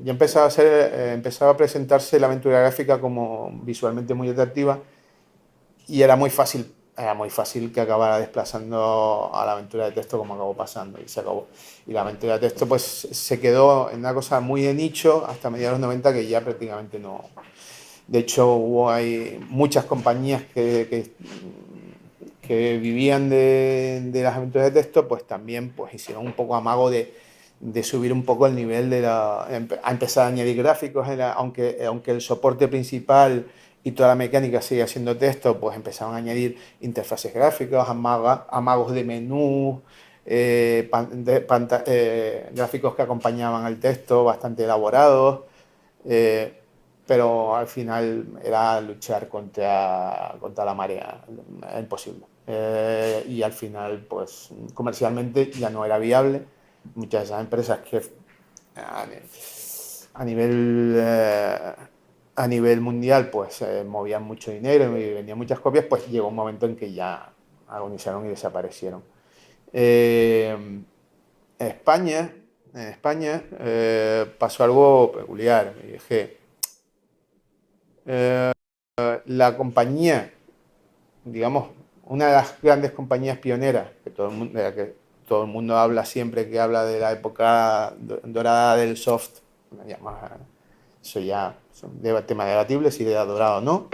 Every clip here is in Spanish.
ya empezaba a presentarse la aventura gráfica como visualmente muy atractiva y era muy fácil que acabara desplazando a la aventura de texto como acabó pasando y se acabó. Y la aventura de texto pues se quedó en una cosa muy de nicho hasta mediados de los 90 que ya prácticamente no. De hecho, hay muchas compañías que vivían de las aventuras de texto, pues también pues, hicieron un poco amago de subir un poco el nivel a empezar a añadir gráficos, aunque el soporte principal y toda la mecánica sigue siendo texto, pues empezaron a añadir interfaces gráficas, amagos de menú, gráficos que acompañaban al texto bastante elaborados. Eh, pero al final era luchar contra la marea, imposible. Y al final, pues comercialmente ya no era viable. Muchas de esas empresas que a, a nivel, a nivel mundial pues movían mucho dinero y vendían muchas copias, pues llegó un momento en que ya agonizaron y desaparecieron. Eh, España, en España pasó algo peculiar. Y es que la compañía, digamos, una de las grandes compañías pioneras, de la que todo el mundo habla siempre que habla de la época dorada del soft, eso ya es un tema debatible si era dorado o no,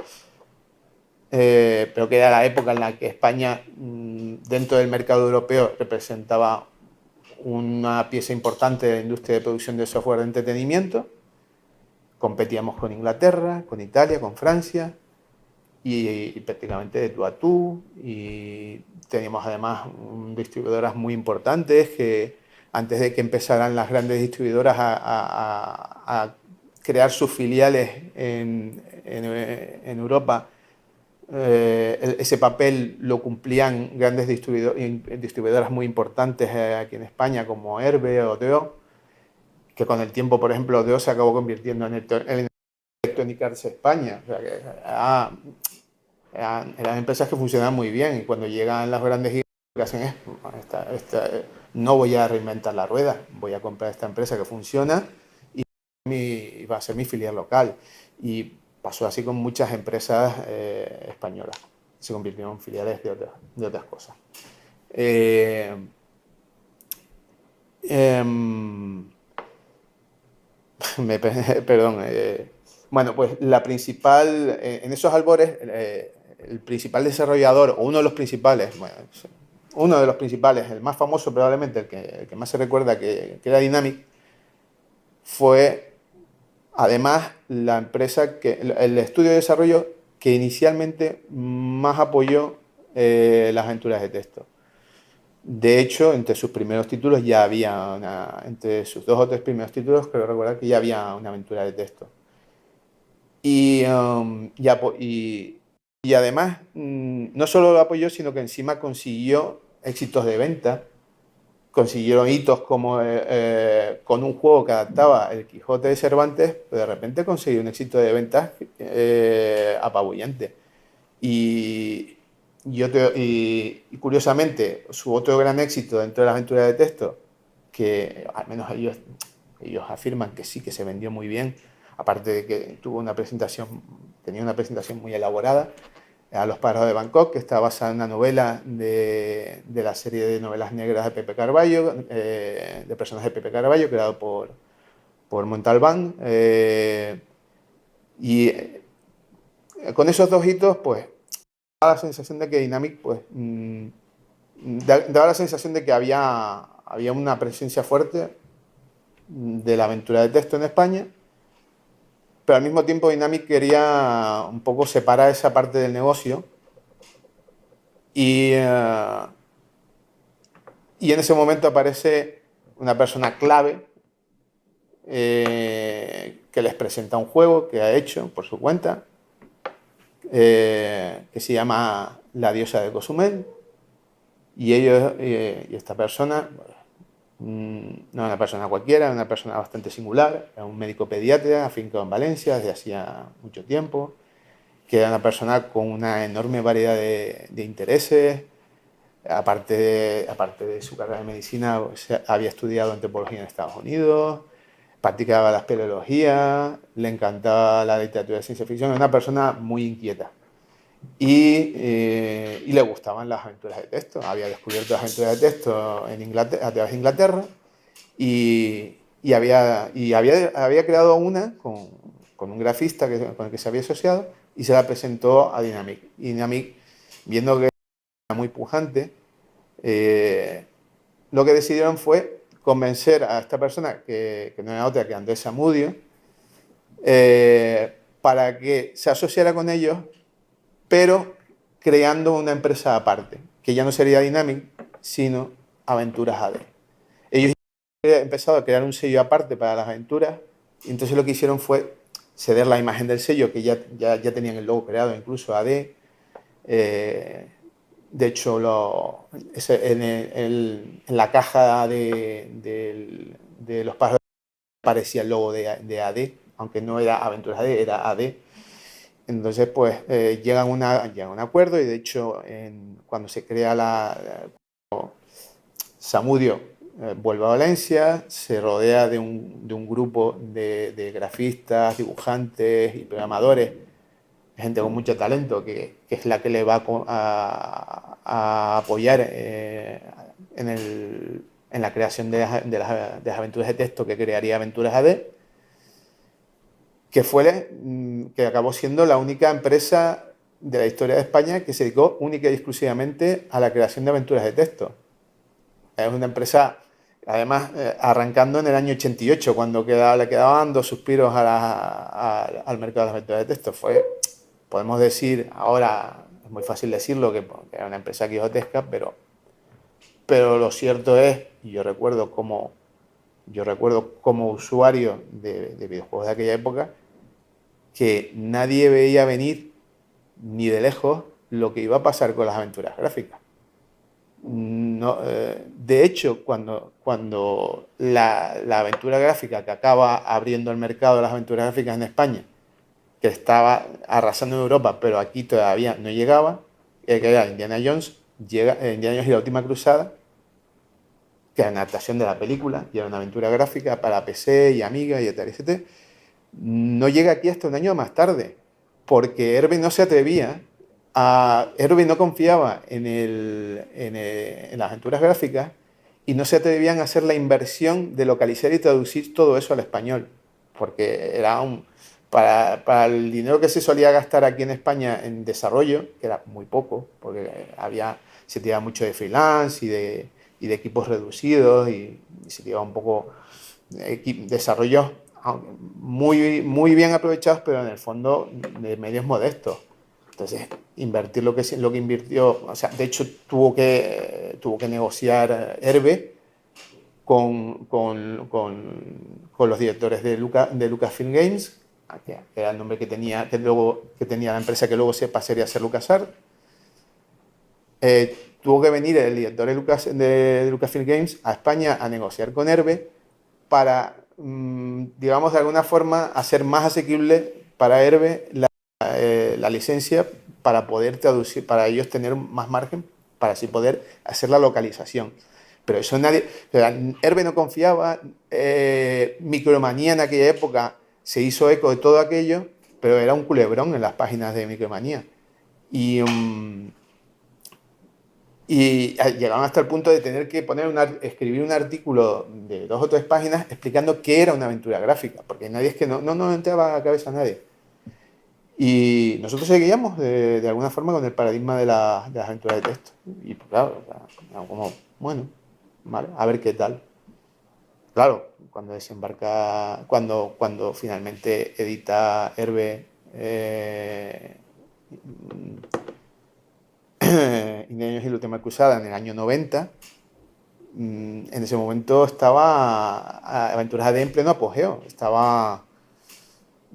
pero que era la época en la que España, dentro del mercado europeo, representaba una pieza importante de la industria de producción de software de entretenimiento. Competíamos con Inglaterra, con Italia, con Francia, y prácticamente de tú a tú. Y teníamos además distribuidoras muy importantes que antes de que empezaran las grandes distribuidoras a crear sus filiales en Europa, ese papel lo cumplían grandes distribuidoras muy importantes aquí en España como Herbe o Deo, que con el tiempo, por ejemplo, Deo se acabó convirtiendo en Electronic Arts España. O sea, eran empresas que funcionaban muy bien y cuando llegan las grandes gigantes lo que hacen es, no voy a reinventar la rueda, voy a comprar esta empresa que funciona y va a ser mi filial local. Y pasó así con muchas empresas españolas, se convirtieron en filiales de otras cosas. Eh, eh, perdón. Bueno, pues la principal, en esos albores, el principal desarrollador, o uno de los principales, bueno, uno de los principales, el más famoso probablemente, el que más se recuerda que era Dynamic, fue además la empresa el estudio de desarrollo que inicialmente más apoyó las aventuras de texto. De hecho, entre sus primeros títulos ya había entre sus 2 o 3 primeros títulos, creo recordar que ya había una aventura de texto. Y, y además, no solo lo apoyó, sino que encima consiguió éxitos de venta, consiguieron hitos como con un juego que adaptaba El Quijote de Cervantes, pero de repente consiguió un éxito de ventas apabullante. Y, y curiosamente, su otro gran éxito dentro de la aventura de texto, que al menos ellos afirman que sí, que se vendió muy bien, aparte de que tenía una presentación muy elaborada, a Los pájaros de Bangkok, que está basada en una novela de la serie de novelas negras de Pepe Carballo, de personajes de Pepe Carballo, creado por Montalbán. Y con esos dos hitos, pues, da la sensación de que Dynamic, pues, daba la sensación de que había una presencia fuerte de la aventura de texto en España, pero al mismo tiempo Dynamic quería un poco separar esa parte del negocio y, y en ese momento aparece una persona clave que les presenta un juego que ha hecho por su cuenta, que se llama La diosa de Cozumel, y esta persona no era una persona cualquiera, era una persona bastante singular, era un médico pediatra afincado en Valencia desde hacía mucho tiempo, que era una persona con una enorme variedad de intereses. Aparte de su carrera de medicina, pues, había estudiado antropología en Estados Unidos, practicaba la espeleología, le encantaba la literatura de ciencia ficción, era una persona muy inquieta. Y le gustaban las aventuras de texto. Había descubierto las aventuras de texto en Inglaterra, a través de Inglaterra había creado una con un grafista con el que se había asociado y se la presentó a Dynamic. Y Dynamic, viendo que era muy pujante, lo que decidieron fue convencer a esta persona, que no era otra que Andrés Samudio, para que se asociara con ellos, pero creando una empresa aparte, que ya no sería Dynamic, sino Aventuras AD. Ellos habían empezado a crear un sello aparte para las aventuras, y entonces lo que hicieron fue ceder la imagen del sello, que ya tenían el logo creado, incluso AD. De hecho, en la caja de los pájaros aparecía el logo de AD, aunque no era Aventuras AD, era AD. Entonces, pues llegan a un acuerdo y de hecho, cuando se crea Samudio vuelve a Valencia, se rodea de un grupo de grafistas, dibujantes y programadores, gente con mucho talento, que es la que le va a apoyar en la creación de las aventuras de texto que crearía Aventuras AD, que acabó siendo la única empresa de la historia de España que se dedicó única y exclusivamente a la creación de aventuras de texto. Es una empresa, además, arrancando en el año 88, cuando le quedaban dos suspiros al mercado de las aventuras de texto. Podemos decir, ahora es muy fácil decirlo, que era una empresa quijotesca, pero lo cierto es, y yo recuerdo como usuario de videojuegos de aquella época, que nadie veía venir ni de lejos lo que iba a pasar con las aventuras gráficas. No, de hecho, cuando la aventura gráfica que acaba abriendo el mercado de las aventuras gráficas en España, que estaba arrasando en Europa, pero aquí todavía no llegaba, que era Indiana Jones, Indiana Jones y la Última Cruzada, que era una adaptación de la película, y era una aventura gráfica para PC y Amiga y etc. etc. No llega aquí hasta un año más tarde, porque Herbie no se atrevía Herbie no confiaba en las aventuras gráficas y no se atrevían a hacer la inversión de localizar y traducir todo eso al español, porque para el dinero que se solía gastar aquí en España en desarrollo, que era muy poco, porque se tiraba mucho de freelance y de equipos reducidos y se tiraba un poco desarrollos muy, muy bien aprovechados, pero en el fondo de medios modestos. Entonces, invertir lo que invirtió, o sea, de hecho tuvo que negociar Herbe con los directores de Lucasfilm Games, que era el nombre que tenía la empresa que luego se pasaría a ser LucasArts. Tuvo que venir el director de Lucasfilm Games a España a negociar con Herbe para, digamos, de alguna forma hacer más asequible para Herbe la licencia, para poder traducir, para ellos tener más margen, para así poder hacer la localización. Pero eso nadie, Herbe no confiaba, Micromanía en aquella época se hizo eco de todo aquello, pero era un culebrón en las páginas de Micromanía. Y llegaban hasta el punto de tener que escribir un artículo de 2 o 3 páginas explicando qué era una aventura gráfica, porque es que no entraba a la cabeza a nadie. Y nosotros seguíamos de alguna forma con el paradigma de las aventuras de texto. Y pues, claro, como, bueno, vale, a ver qué tal. Claro, cuando finalmente edita Herbe Indiana Jones y la Última Cruzada en el año 90, en ese momento estaba Aventuras AD en pleno apogeo.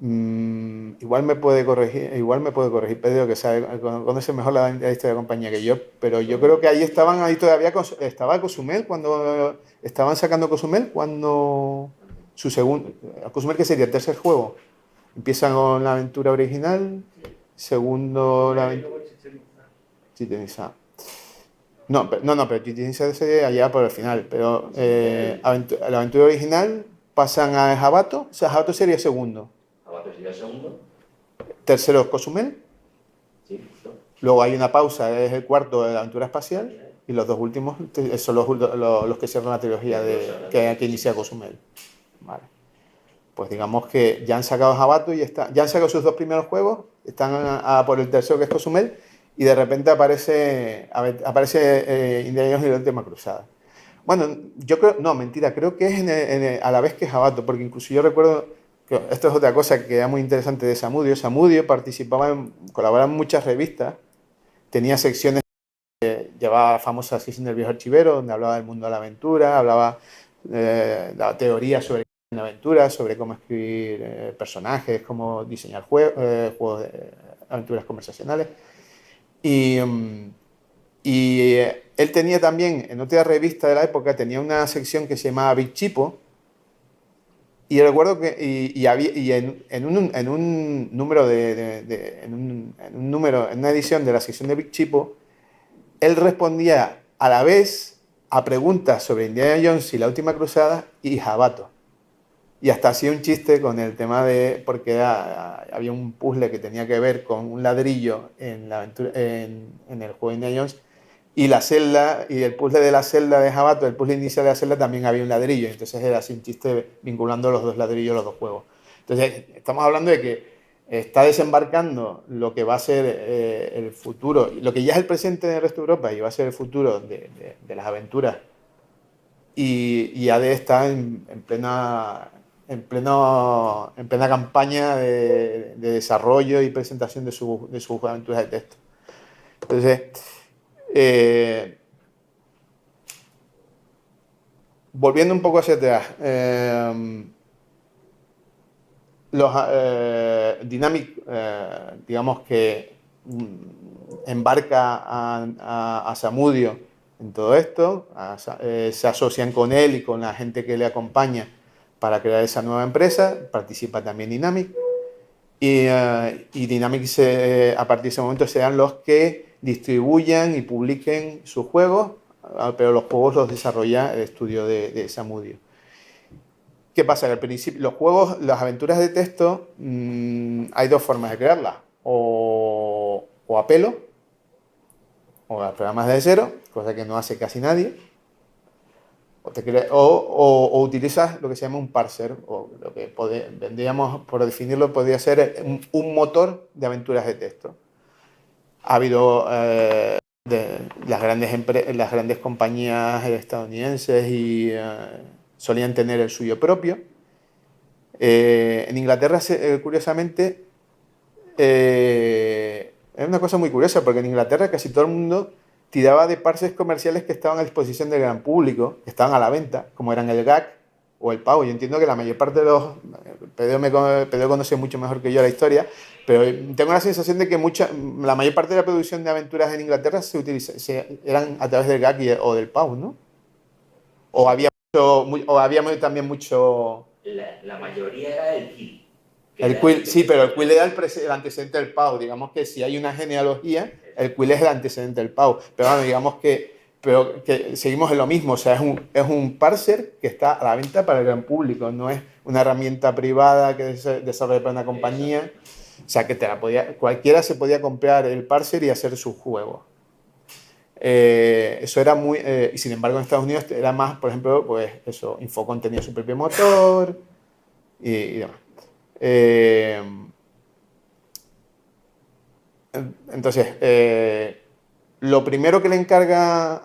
Igual me puede corregir Pedro, que conoce mejor la historia de la compañía que yo, pero yo creo que ahí todavía estaba Cozumel cuando estaban sacando Cozumel, cuando su segundo Cozumel, que sería el tercer juego. Empiezan con la aventura original, segundo la aventura Chichén Itzá. No, pero Chichén Itzá sería allá por el final, pero la aventura original pasan a Jabato, o sea, Jabato sería segundo. Jabato sería segundo. Tercero es Cozumel. Sí, justo. Luego hay una pausa, es el cuarto de la aventura espacial. Y los dos últimos son los que cierran la trilogía que inicia Cozumel. Vale. Pues digamos que ya han sacado Jabato y ya han sacado sus dos primeros juegos, están por el tercero que es Cozumel, y de repente aparece Indiana Jones y la última cruzada. Bueno, yo creo, no, mentira, creo que es a la vez que Jabato, porque incluso yo recuerdo que esto es otra cosa que era muy interesante de Samudio. Samudio colaboraba en muchas revistas, tenía secciones, llevaba famosas sección del viejo archivero, donde hablaba del mundo de la aventura, daba teorías sobre la aventura, sobre cómo escribir personajes, cómo diseñar juegos de aventuras conversacionales. Y, él tenía también, en otra revista de la época, tenía una sección que se llamaba Big Chipo. Y recuerdo que en un número en una edición de la sección de Big Chipo, él respondía a la vez a preguntas sobre Indiana Jones y la última cruzada y Jabato. Y hasta hacía un chiste con el tema porque había un puzzle que tenía que ver con un ladrillo en el juego de Indiana Jones, y la celda, y el puzzle de la celda de Jabato, el puzzle inicial de la celda, también había un ladrillo. Entonces era así un chiste vinculando los dos ladrillos, los dos juegos. Entonces estamos hablando de que está desembarcando lo que va a ser el futuro, lo que ya es el presente del resto de Europa y va a ser el futuro de las aventuras. Y AD está en plena campaña de desarrollo y presentación de sus aventuras de texto. Entonces, volviendo un poco hacia atrás, Dynamic, digamos que embarca a Samudio en todo esto, se asocian con él y con la gente que le acompaña para crear esa nueva empresa, participa también Dynamic, y Dynamic a partir de ese momento serán los que distribuyan y publiquen sus juegos, pero los juegos los desarrolla el estudio de Samudio. ¿Qué pasa? Que al principio, los juegos, las aventuras de texto, hay dos formas de crearlas. O a pelo, o a programas de cero, cosa que no hace casi nadie. O utilizas lo que se llama un parser, o lo que vendríamos, por definirlo, podría ser un motor de aventuras de texto. Ha habido las grandes compañías estadounidenses y solían tener el suyo propio. En Inglaterra, curiosamente, es una cosa muy curiosa, porque en Inglaterra casi todo el mundo tiraba de parsers comerciales que estaban a disposición del gran público, que estaban a la venta, como eran el GAC o el PAU. Yo entiendo que la mayor parte de los... Pedro conoce mucho mejor que yo la historia, pero tengo la sensación de que la mayor parte de la producción de aventuras en Inglaterra eran a través del GAC o del PAU, ¿no? O había también mucho... La mayoría era el Quill. El Quill, sí, pero el Quill era el antecedente del PAU. Digamos que si hay una genealogía, el Quill es el antecedente del PAU. Pero bueno, digamos que seguimos en lo mismo. O sea, es un parser que está a la venta para el gran público. No es una herramienta privada que desarrolla para una compañía. O sea, que cualquiera se podía comprar el parser y hacer su juego. Eso era muy... y sin embargo en Estados Unidos era más, por ejemplo, pues eso, Infocom tenía su propio motor y demás. Entonces, lo primero que le encarga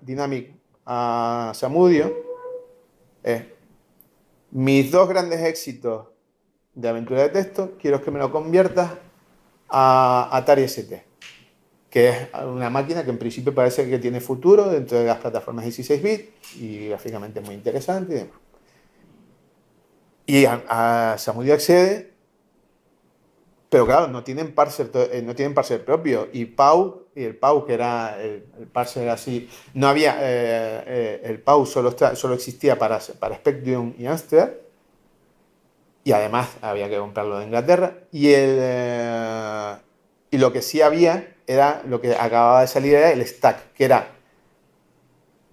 Dynamic a Samudio es: mis dos grandes éxitos de aventura de texto, quiero que me lo conviertas a Atari ST, que es una máquina que en principio parece que tiene futuro dentro de las plataformas 16 bits y gráficamente muy interesante y demás. Y a Samudio accede, pero claro, no tienen parser propio. Y el PAU, que era el parser así, no había, el PAU solo existía para Spectrum y Amstrad, y además había que comprarlo de Inglaterra. Y lo que sí había era, lo que acababa de salir, era el Stack, que era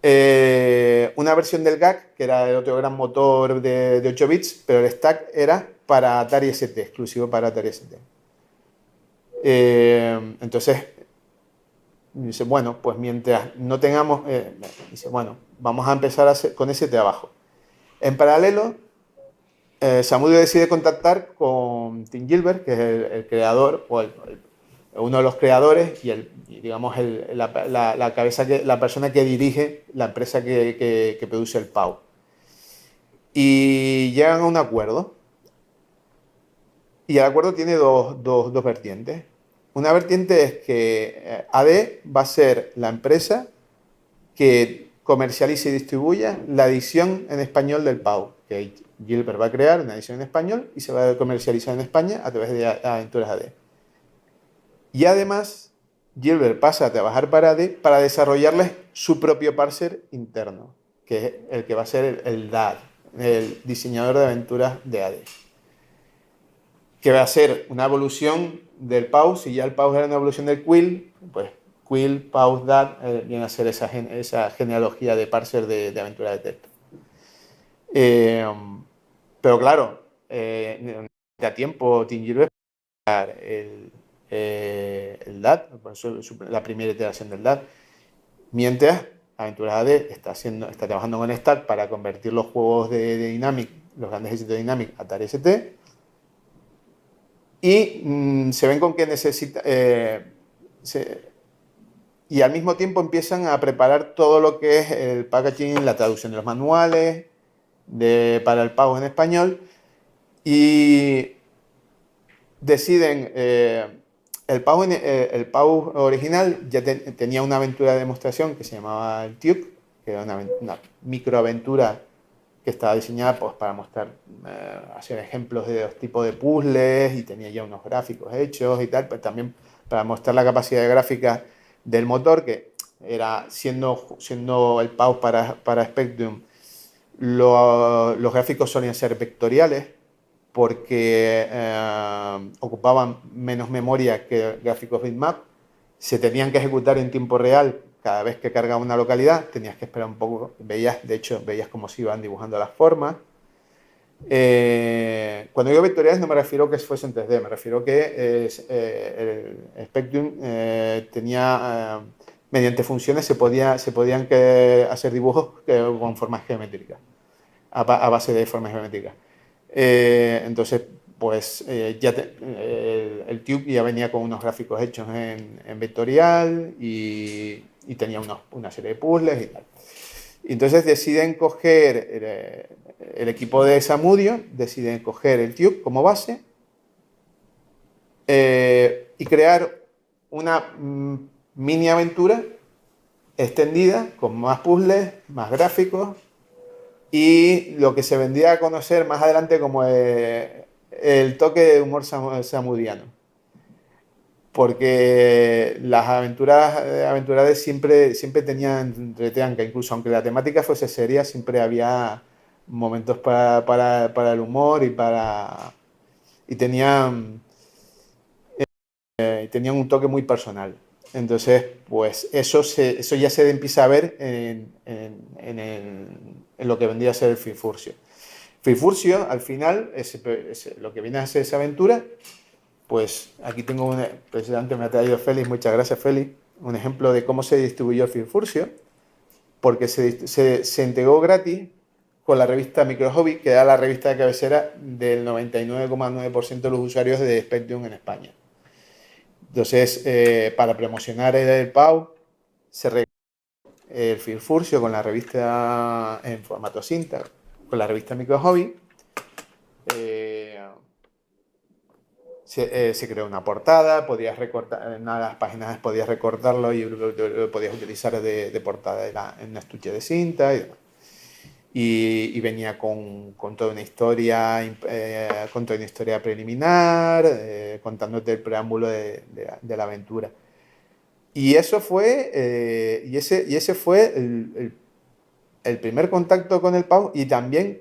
Una versión del GAC, que era el otro gran motor de 8 bits, pero el stack era para Atari ST, exclusivo para Atari ST. Entonces, dice, bueno, pues mientras no tengamos, dice, bueno, vamos a empezar con ese trabajo. En paralelo, Samudio decide contactar con Tim Gilbert, que es el creador, o uno de los creadores y digamos, la cabeza la persona que dirige la empresa que produce el PAU. Y llegan a un acuerdo. Y el acuerdo tiene dos vertientes. Una vertiente es que AD va a ser la empresa que comercialice y distribuya la edición en español del PAU, que Gilbert va a crear una edición en español y se va a comercializar en España a través de Aventuras AD. Y además, Gilbert pasa a trabajar para AD para desarrollarles su propio parser interno, que es el que va a ser el DAD, el diseñador de aventuras de AD, que va a ser una evolución del PAU. Si ya el PAU era una evolución del Quill, pues Quill, PAU, DAD viene a ser esa genealogía de parser de aventuras de texto. Pero claro, da tiempo Tim Gilbert para el DAD, la primera iteración del DAD, mientras Aventuras AD está trabajando con Stack para convertir los juegos de Dynamic, los grandes éxitos de Dynamic, a Atari ST, y se ven con que necesita... y al mismo tiempo empiezan a preparar todo lo que es el packaging, la traducción de los manuales para el PAU en español, y deciden... el PAU original ya tenía una aventura de demostración que se llamaba el Tube, que era una microaventura que estaba diseñada pues, para mostrar, hacer ejemplos de los tipos de puzzles, y tenía ya unos gráficos hechos y tal, pero también para mostrar la capacidad gráfica del motor, que era siendo el PAU para Spectrum, los gráficos solían ser vectoriales, porque ocupaban menos memoria que gráficos bitmap, se tenían que ejecutar en tiempo real cada vez que cargaba una localidad, tenías que esperar un poco, de hecho veías cómo se iban dibujando las formas. Cuando digo vectoriales no me refiero que fuese en 3D, me refiero que el Spectrum tenía, mediante funciones se podían hacer dibujos con formas geométricas, a base de formas geométricas. Entonces, pues el Tube ya venía con unos gráficos hechos en vectorial y tenía una serie de puzzles y tal. Y entonces deciden coger el equipo de Samudio, deciden coger el Tube como base y crear una mini aventura extendida con más puzzles, más gráficos, y lo que se vendría a conocer más adelante como el toque de humor samudiano. Porque las aventuras siempre tenían retranca, incluso aunque la temática fuese seria, siempre había momentos para el humor y tenían un toque muy personal. Entonces, pues eso ya se empieza a ver en lo que vendría a ser el Firfurcio. Firfurcio, al final, lo que viene a ser esa aventura, pues aquí tengo precisamente me ha traído Félix, muchas gracias Félix, un ejemplo de cómo se distribuyó el Firfurcio, porque se entregó gratis con la revista Micro Hobby, que era la revista de cabecera del 99,9% de los usuarios de Spectrum en España. Entonces, para promocionar el PAU, se regaló el Firfurcio con la revista en formato cinta, con la revista Micro Hobby. Se creó una portada, podías recortar, en una de las páginas podías recortarlo y lo podías utilizar de portada en un estuche de cinta. Y venía con toda una historia, preliminar, contándote el preámbulo de la aventura. Y eso fue, ese fue el primer contacto con el PAU, y también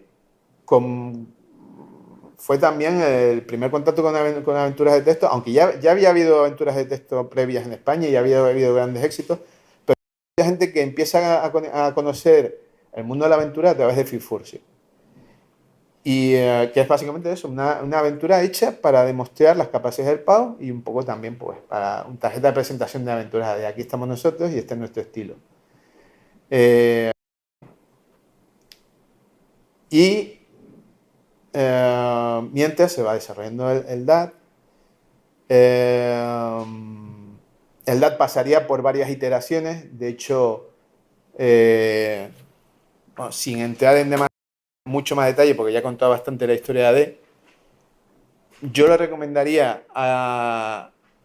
fue también el primer contacto con aventuras de texto, aunque ya había habido aventuras de texto previas en España y había habido grandes éxitos, pero gente que empieza a conocer el mundo de la aventura a través de FIFURSY. Y que es básicamente eso, una aventura hecha para demostrar las capacidades del PAO y un poco también pues para una tarjeta de presentación de aventuras. De aquí estamos nosotros y este es nuestro estilo. Mientras se va desarrollando el DAT, el DAT pasaría por varias iteraciones. De hecho, bueno, sin entrar en mucho más detalle, porque ya he contado bastante la historia de AD, yo le recomendaría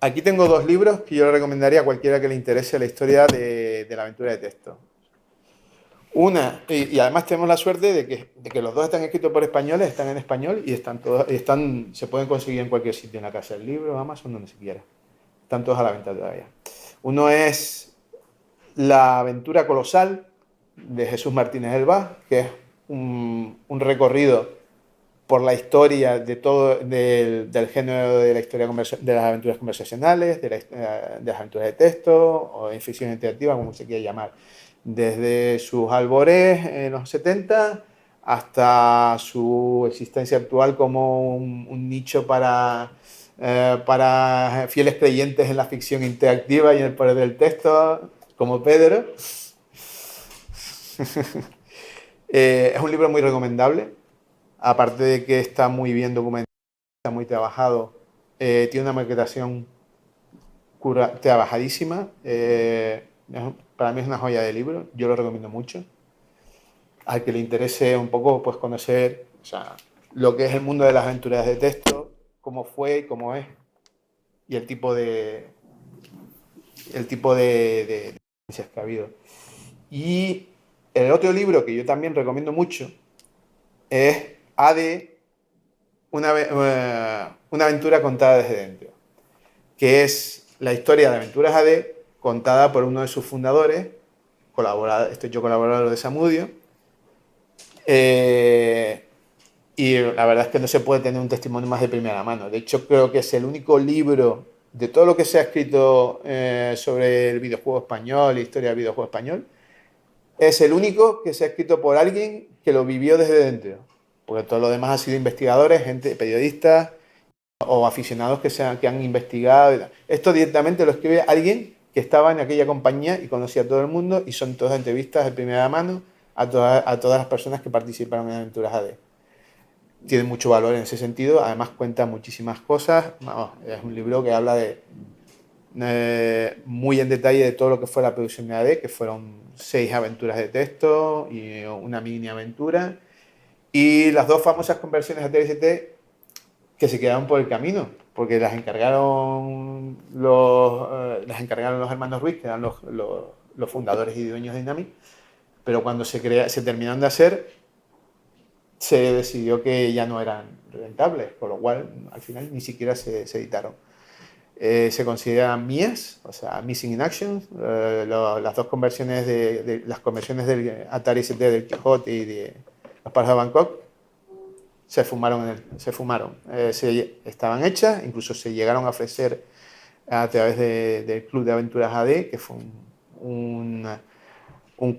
aquí tengo 2 libros que yo le recomendaría a cualquiera que le interese la historia de la aventura de texto. Una, y además tenemos la suerte de que los 2 están escritos por españoles, están en español y se pueden conseguir en cualquier sitio, en la casa del libro, Amazon, donde se quiera. Están todos a la venta todavía. Uno es La aventura colosal, de Jesús Martínez Elba, que es un recorrido por la historia de todo del género de la historia de las aventuras conversacionales, de las aventuras de texto o en ficción interactiva, como se quiera llamar, desde sus albores en los 70 hasta su existencia actual como un nicho para fieles creyentes en la ficción interactiva y en el poder del texto, como Pedro. Es un libro muy recomendable, aparte de que está muy bien documentado, está muy trabajado, tiene una maquetación trabajadísima, para mí es una joya de libro, yo lo recomiendo mucho. Al que le interese un poco pues conocer, o sea, lo que es el mundo de las aventuras de texto, cómo fue y cómo es, y el tipo de experiencias que ha habido. Y el otro libro que yo también recomiendo mucho es AD, una aventura contada desde dentro, que es la historia de Aventuras AD contada por uno de sus fundadores, estoy yo colaborador de Samudio, y la verdad es que no se puede tener un testimonio más de primera mano. De hecho, creo que es el único libro de todo lo que se ha escrito sobre el videojuego español, historia del videojuego español, es el único que se ha escrito por alguien que lo vivió desde dentro. Porque todo lo demás ha sido investigadores, gente, periodistas o aficionados que han investigado. Esto directamente lo escribe alguien que estaba en aquella compañía y conocía a todo el mundo, y son todas entrevistas de primera mano a todas las personas que participaron en Aventuras AD. Tiene mucho valor en ese sentido, además cuenta muchísimas cosas. Vamos, es un libro que habla muy en detalle de todo lo que fue la producción de AD, que fueron 6 aventuras de texto y una mini aventura, y las 2 famosas conversiones a TST que se quedaron por el camino, porque las encargaron los hermanos Ruiz, que eran los fundadores y dueños de Dynamic, pero cuando se terminaron de hacer, se decidió que ya no eran rentables, por lo cual al final ni siquiera se editaron. Se consideran MIAs, o sea, Missing in Action. Las 2 conversiones las conversiones del Atari ST del Quijote y de los pájaros de Bangkok se fumaron. Estaban hechas, incluso se llegaron a ofrecer a través del Club de Aventuras AD, que fue un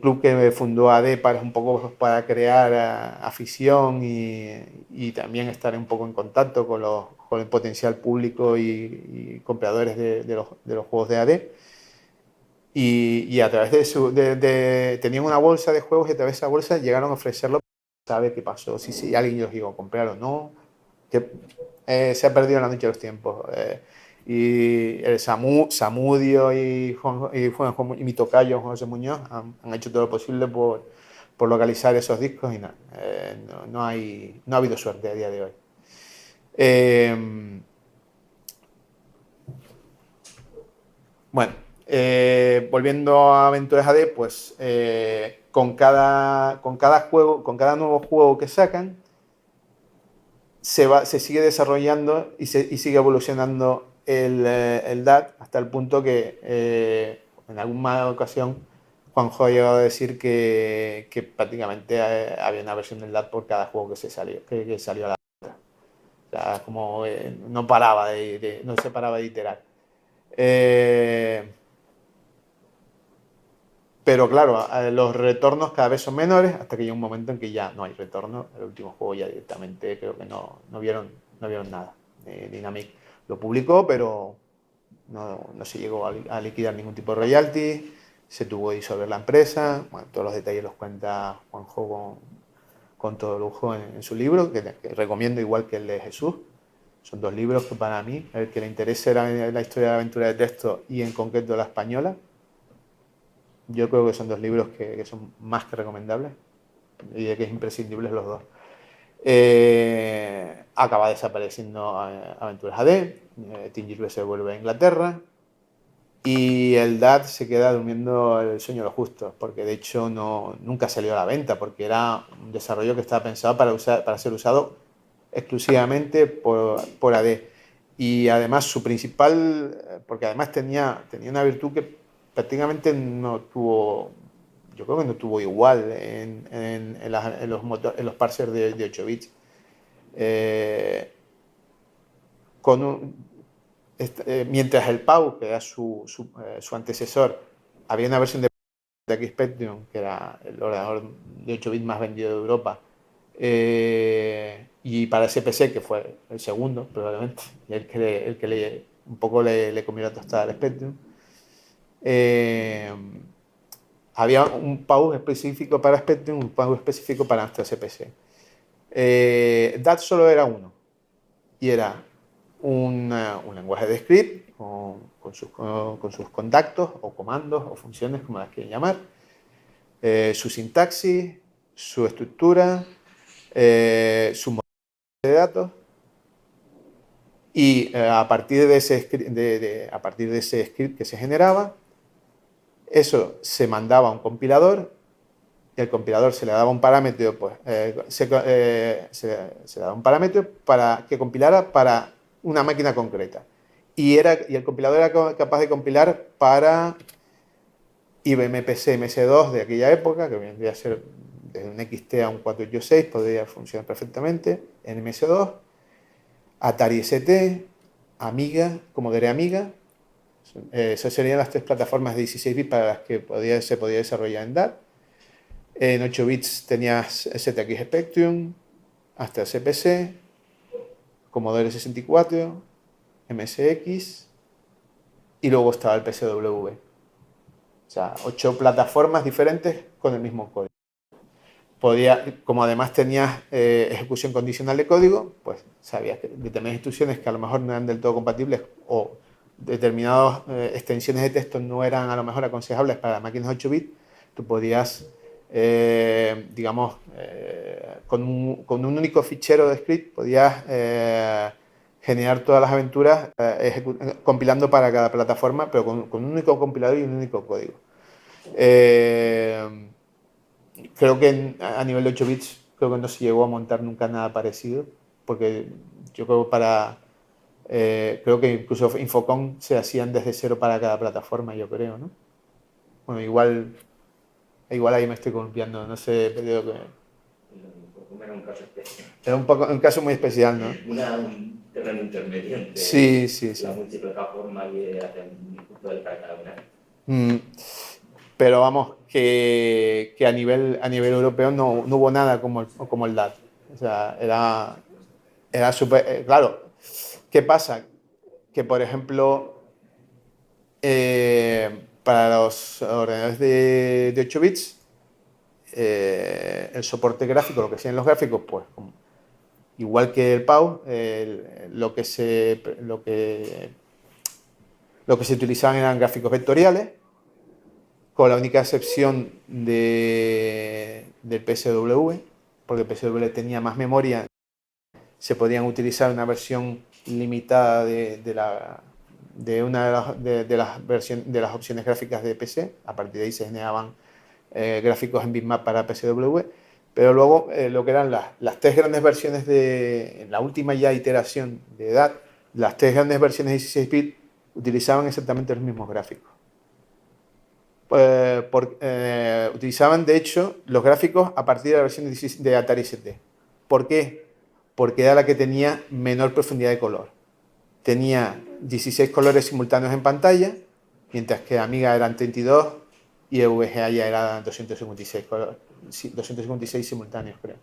club que fundó AD un poco para crear afición y también estar un poco en contacto con el potencial público y compradores de los juegos de AD. Y a través tenían una bolsa de juegos y a través de esa bolsa llegaron a ofrecerlo. ¿Sabe qué pasó? Si alguien los llegó a comprar o no, que se ha perdido en la noche de los tiempos. Y el Samudio y mi tocayo José Muñoz han hecho todo lo posible por localizar esos discos y no ha habido suerte a día de hoy. Bueno, volviendo a Aventuras AD, pues con cada juego, con cada nuevo juego que sacan, se sigue desarrollando y sigue evolucionando el DAT hasta el punto que en alguna ocasión Juanjo ha llegado a decir que prácticamente había una versión del DAT por cada juego que salió a la venta. O sea, como no se paraba de iterar. Pero claro, los retornos cada vez son menores hasta que llega un momento en que ya no hay retorno. El último juego ya directamente creo que no vieron nada. Dynamic lo publicó, pero no se llegó a liquidar ningún tipo de royalty. Se tuvo que disolver la empresa. Bueno, todos los detalles los cuenta Juanjo con todo lujo en su libro, que recomiendo igual que el de Jesús. Son dos libros que para mí, el que le interese la historia de la aventura de texto y en concreto la española, yo creo que son dos libros que son más que recomendables y de que es imprescindibles los dos. Acaba desapareciendo Aventuras AD, Tim Gilbert se vuelve a Inglaterra y el DAD se queda durmiendo el sueño de los justos, porque de hecho nunca salió a la venta, porque era un desarrollo que estaba pensado para ser usado exclusivamente por AD. Y además su principal, porque además tenía una virtud que prácticamente no tuvo, yo creo que no tuvo igual en los parsers de 8 bits. Mientras el PAU, que era su antecesor, había una versión de X Spectrum, que era el ordenador de 8 bits más vendido de Europa, y para SPC, que fue el segundo probablemente, y el que un poco le comió la tostada al Spectrum, había un PAU específico para Spectrum, un PAU específico para nuestro SPC. DAT solo era uno, y era un lenguaje de script con sus contactos o comandos o funciones, como las quieren llamar, su sintaxis, su estructura, su modelo de datos, y a partir de ese script que se generaba, eso se mandaba a un compilador y el compilador se le daba un parámetro, pues, se le daba un parámetro para que compilara para una máquina concreta. Y el compilador era capaz de compilar para IBM PC MS2 de aquella época, que vendría a ser desde un XT a un 486, podría funcionar perfectamente en MS2, Atari ST, Amiga, Commodore Amiga. Esas serían las tres plataformas de 16 bits para las que se podía desarrollar en DAT. En 8 bits tenías ZX Spectrum, hasta CPC, Commodore 64, MSX y luego estaba el PSW. O sea, 8 plataformas diferentes con el mismo código. Como además tenías ejecución condicional de código, pues sabías que determinadas instrucciones que a lo mejor no eran del todo compatibles o determinadas extensiones de texto no eran a lo mejor aconsejables para máquinas 8 bits, tú podías, digamos, con un único fichero de script podías generar todas las aventuras compilando para cada plataforma, pero con un único compilador y un único código. Creo que a nivel de 8 bits creo que no se llegó a montar nunca nada parecido, porque yo creo creo que incluso Infocom se hacían desde cero para cada plataforma, yo creo, ¿no? Bueno, igual ahí me estoy columpiando, no sé, pero que Era un caso especial. era un caso muy especial, ¿no? Un terreno intermedio entre Sí. la multiplataforma y hacer un punto de cada Pero vamos, que a nivel europeo no hubo nada como el DAT. O sea, era súper... claro, ¿qué pasa? Que, por ejemplo, para los ordenadores de 8 bits, el soporte gráfico, lo que sean los gráficos, pues igual que el PAU, lo que se utilizaban eran gráficos vectoriales, con la única excepción del PSW, porque el PSW tenía más memoria, se podían utilizar una versión limitada de una de las opciones gráficas de PC. A partir de ahí se generaban gráficos en bitmap para PSW, pero luego lo que eran las tres grandes versiones en la última ya iteración de DAT, las tres grandes versiones de 16 bits utilizaban exactamente los mismos gráficos. Utilizaban de hecho los gráficos a partir de la versión de Atari ST. ¿Por qué? Porque era la que tenía menor profundidad de color. Tenía 16 colores simultáneos en pantalla, mientras que Amiga eran 32 y VGA ya era 256, 256 simultáneos, creo.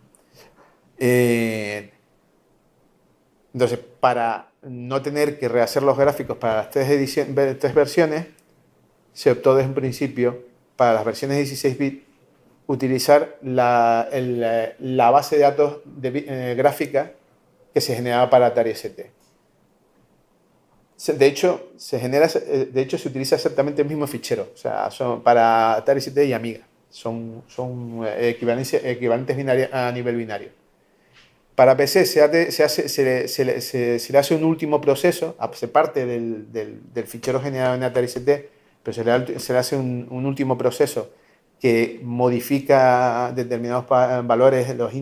Entonces, para no tener que rehacer los gráficos para las tres versiones, se optó desde un principio, para las versiones 16 bits, utilizar la base de datos gráfica que se generaba para Atari ST. De hecho, se utiliza exactamente el mismo fichero, o sea, son para Atari ST y Amiga. Son equivalentes a nivel binario. Para PC se le hace un último proceso, se parte del fichero generado en Atari ST, pero se le hace un último proceso que modifica determinados valores en los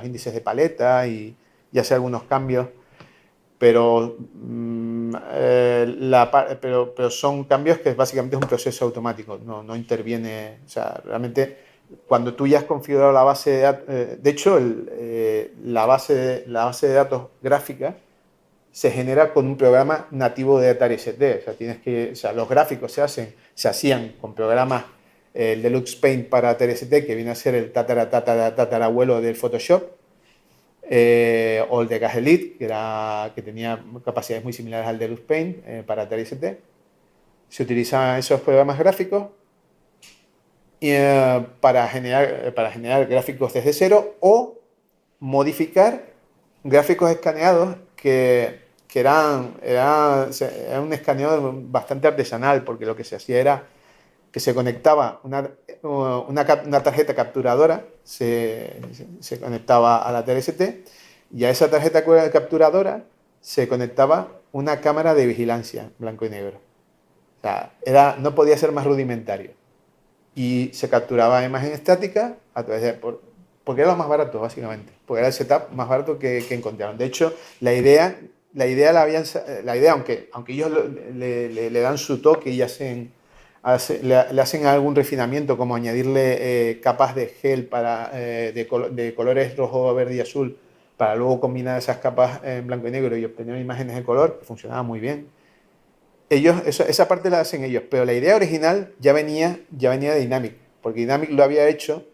índices de paleta y hace algunos cambios, pero, pero son cambios que básicamente es un proceso automático, no interviene, o sea, realmente cuando tú ya has configurado la base de datos, de hecho la base de datos gráfica se genera con un programa nativo de Atari ST, o sea, los gráficos se hacían con programas, el Deluxe Paint para Atari ST, que viene a ser el tatarabuelo del Photoshop, o el de Gas Elite, que tenía capacidades muy similares al Deluxe Paint para Atari ST. Se utilizaban esos programas gráficos para generar gráficos desde cero o modificar gráficos escaneados era un escaneo bastante artesanal, porque lo que se hacía era que se conectaba una tarjeta capturadora, se conectaba a la TLST, y a esa tarjeta capturadora se conectaba una cámara de vigilancia blanco y negro. O sea, no podía ser más rudimentario. Y se capturaba imagen estática a través porque era lo más barato, básicamente, porque era el setup más barato que encontraron. De hecho, la idea, aunque ellos le dan su toque y le hacen algún refinamiento, como añadirle capas de gel de colores rojo, verde y azul, para luego combinar esas capas en blanco y negro y obtener imágenes de color, que funcionaba muy bien. Esa parte la hacen ellos, pero la idea original ya venía de Dynamic, porque Dynamic lo había hecho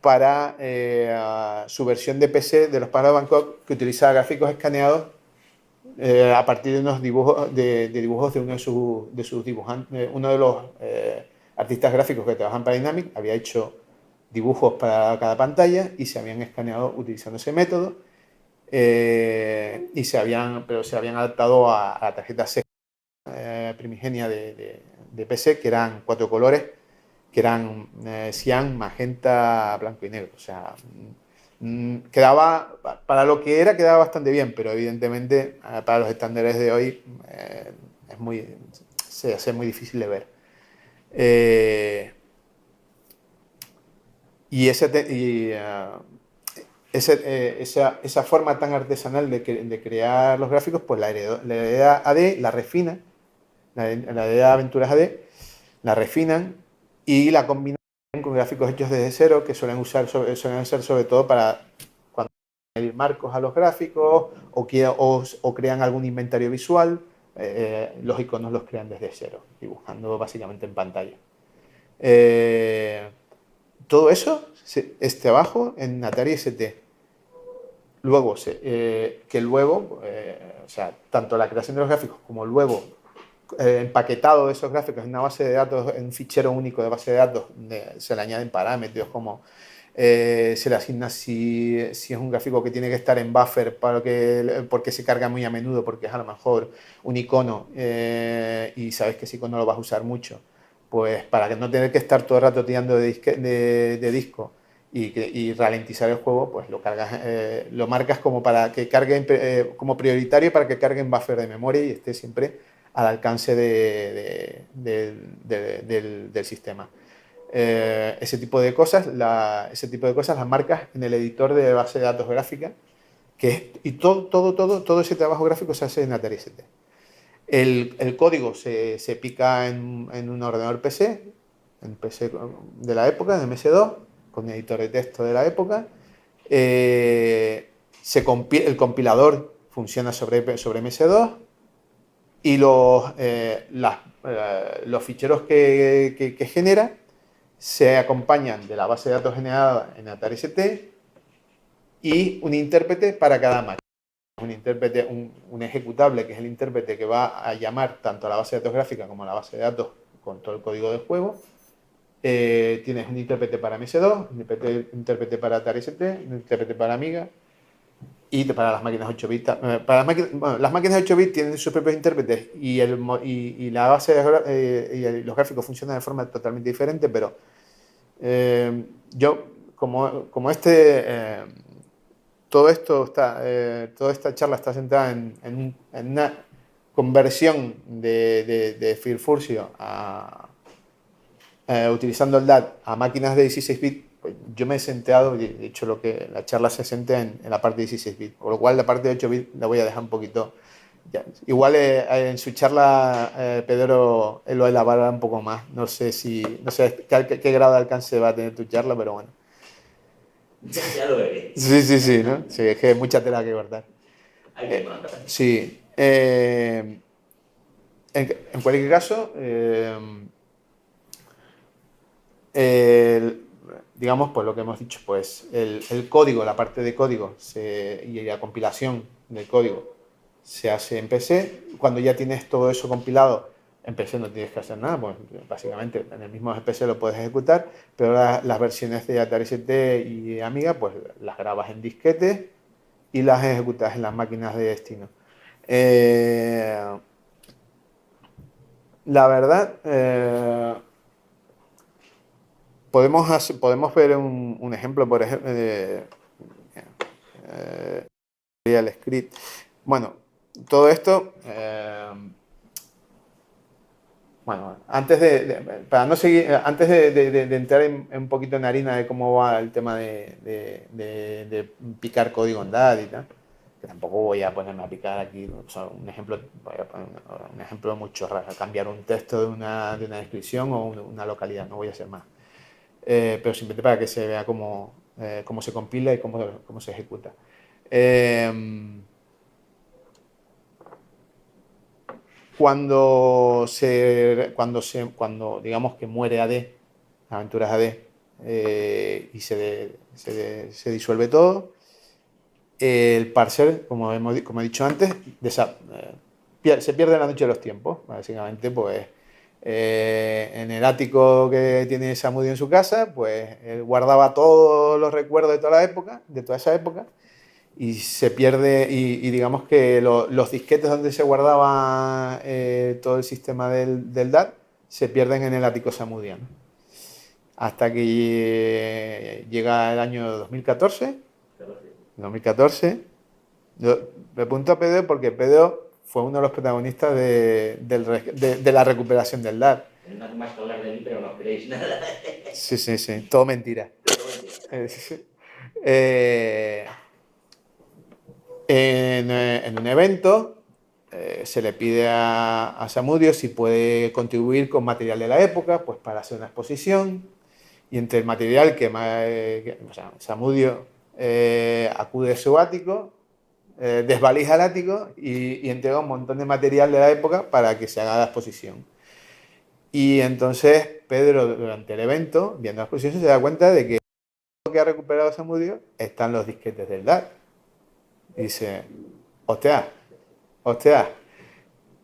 para su versión de PC de los pájaros de Bangkok, que utilizaba gráficos escaneados a partir de unos dibujos de uno de sus dibujantes, uno de los artistas gráficos que trabajan para Dynamic había hecho dibujos para cada pantalla y se habían escaneado utilizando ese método, pero se habían adaptado a la tarjeta C primigenia de PC, que eran 4 colores, que eran cian, magenta, blanco y negro. O sea, quedaba, para lo que era, quedaba bastante bien, pero evidentemente para los estándares de hoy se hace muy difícil de ver. Esa forma tan artesanal de crear los gráficos, pues la hereda AD, la refina, la hereda Aventuras AD, la refinan y la combinan con gráficos hechos desde cero, que suelen ser sobre todo para cuando añadir marcos a los gráficos o crean algún inventario visual. Los iconos los crean desde cero, dibujando básicamente en pantalla. Todo eso esté abajo en Atari ST. Luego, o sea, tanto la creación de los gráficos como luego empaquetado de esos gráficos en una base de datos, en un fichero único de base de datos, se le añaden parámetros como se le asigna si es un gráfico que tiene que estar en buffer porque se carga muy a menudo, porque es a lo mejor un icono y sabes que ese icono lo vas a usar mucho, pues para no tener que estar todo el rato tirando de disco y ralentizar el juego, pues lo marcas como para que cargue como prioritario para que cargue en buffer de memoria y esté siempre al alcance del sistema. Ese tipo de cosas las marcas en el editor de base de datos gráfica, y todo ese trabajo gráfico se hace en Atari ST. El código se pica en un ordenador PC, en PC de la época, en MS2, con editor de texto de la época. El compilador funciona sobre MS2 y los ficheros que genera se acompañan de la base de datos generada en Atari ST y un intérprete para cada máquina. Un intérprete, un ejecutable que es el intérprete que va a llamar tanto a la base de datos gráfica como a la base de datos con todo el código del juego. Tienes un intérprete para MS2, un intérprete para Atari ST, un intérprete para Amiga y para las máquinas 8 bits. Las máquinas 8 bits tienen sus propios intérpretes y la base y los gráficos funcionan de forma totalmente diferente, pero yo, toda esta charla está centrada en una conversión de Firfurcio utilizando el DAT a máquinas de 16 bits. Pues yo me he centrado, de hecho la charla se centra en la parte de 16 bits, por lo cual la parte de 8 bits la voy a dejar un poquito. Ya. Igual en su charla Pedro lo elaborará un poco más. No sé qué grado de alcance va a tener tu charla, pero bueno. Ya lo veré. Sí, ¿no? Sí, es que hay mucha tela que cortar. Hay que más. Sí. En cualquier caso, digamos, pues lo que hemos dicho, pues el código, la parte de código y la compilación del código se hace en PC. Cuando ya tienes todo eso compilado, en PC no tienes que hacer nada, pues básicamente en el mismo PC lo puedes ejecutar, pero las versiones de Atari ST y Amiga, pues las grabas en disquetes y las ejecutas en las máquinas de destino. La verdad, podemos ver un ejemplo, por ejemplo, el script. Bueno, todo esto, bueno, para no seguir, antes de entrar en un poquito en harina de cómo va el tema de picar código en DAT y tal, que tampoco voy a ponerme a picar aquí, o sea, voy a poner un ejemplo muy chorra, cambiar un texto de una descripción o una localidad, no voy a hacer más. Pero simplemente para que se vea cómo se compila y cómo se ejecuta. Cuando digamos que muere AD, Aventuras AD, y se disuelve todo, el parser, como he dicho antes, se pierde la noche de los tiempos. Básicamente, pues en el ático que tiene Samudio en su casa, pues él guardaba todos los recuerdos de toda esa época, y se pierde, y digamos que los disquetes donde se guardaba todo el sistema del DAT se pierden en el ático samudiano. Hasta que llega el año 2014. 2014. Yo me apunto a Pedro porque Pedro fue uno de los protagonistas de la recuperación del DAT. Tenéis más que hablar de mí, pero no queréis nada. Sí, todo mentira. En un evento se le pide a Samudio si puede contribuir con material de la época, pues para hacer una exposición, y entre el material o sea, Samudio acude a su ático, desvalija el ático y entrega un montón de material de la época para que se haga la exposición. Y entonces Pedro, durante el evento, viendo la exposición, se da cuenta de que lo que ha recuperado Samudio están los disquetes del DAT. Y dice, hostia.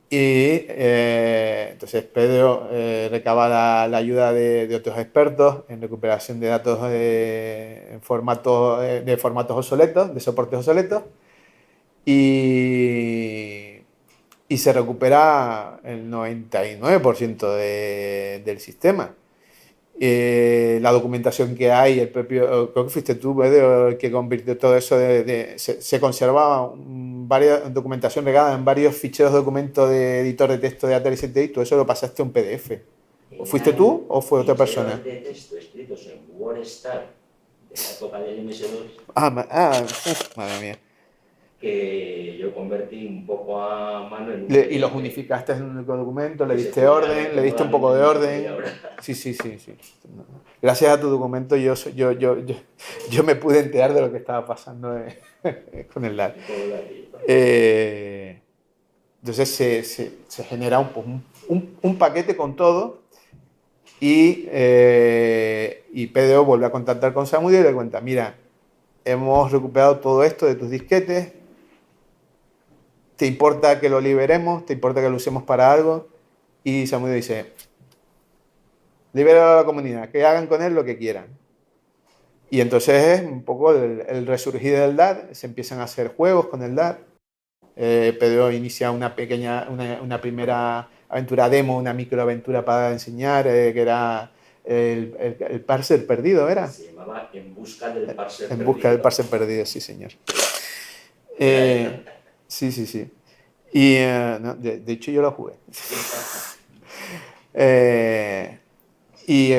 Y entonces Pedro recaba la ayuda de otros expertos en recuperación de datos de formatos obsoletos, de soportes obsoletos, y, y se recupera el 99% del sistema. La documentación que hay, creo que fuiste tú, Pedro, el que convirtió todo eso, se conservaba varias documentación regada en varios ficheros de documentos de editor de texto de Atari ST, y todo eso lo pasaste a un PDF. ¿O fuiste tú o fue otra persona? De texto escritos en WordStar de la época del MS2. Madre mía. Que yo convertí un poco a mano en un Y los unificaste en un único documento, le que se diste pudiera orden, ver le diste un poco de cómodamente en orden. media hora. Sí. Gracias a tu documento yo me pude enterar de lo que estaba pasando con el LAT. Entonces se genera un paquete con todo y PDO vuelve a contactar con Samudio y le cuenta, mira, hemos recuperado todo esto de tus disquetes, ¿te importa que lo liberemos? ¿Te importa que lo usemos para algo? Y Samudio dice, libera a la comunidad, que hagan con él lo que quieran. Y entonces es un poco el resurgir del DAT, se empiezan a hacer juegos con el DAT. PDO inicia una primera aventura demo, una microaventura para enseñar, que era el parser perdido, ¿era? Se llamaba En busca del parser En perdido. busca del parser perdido, sí, señor. Sí, sí, sí. Y no, de hecho yo lo jugué. Y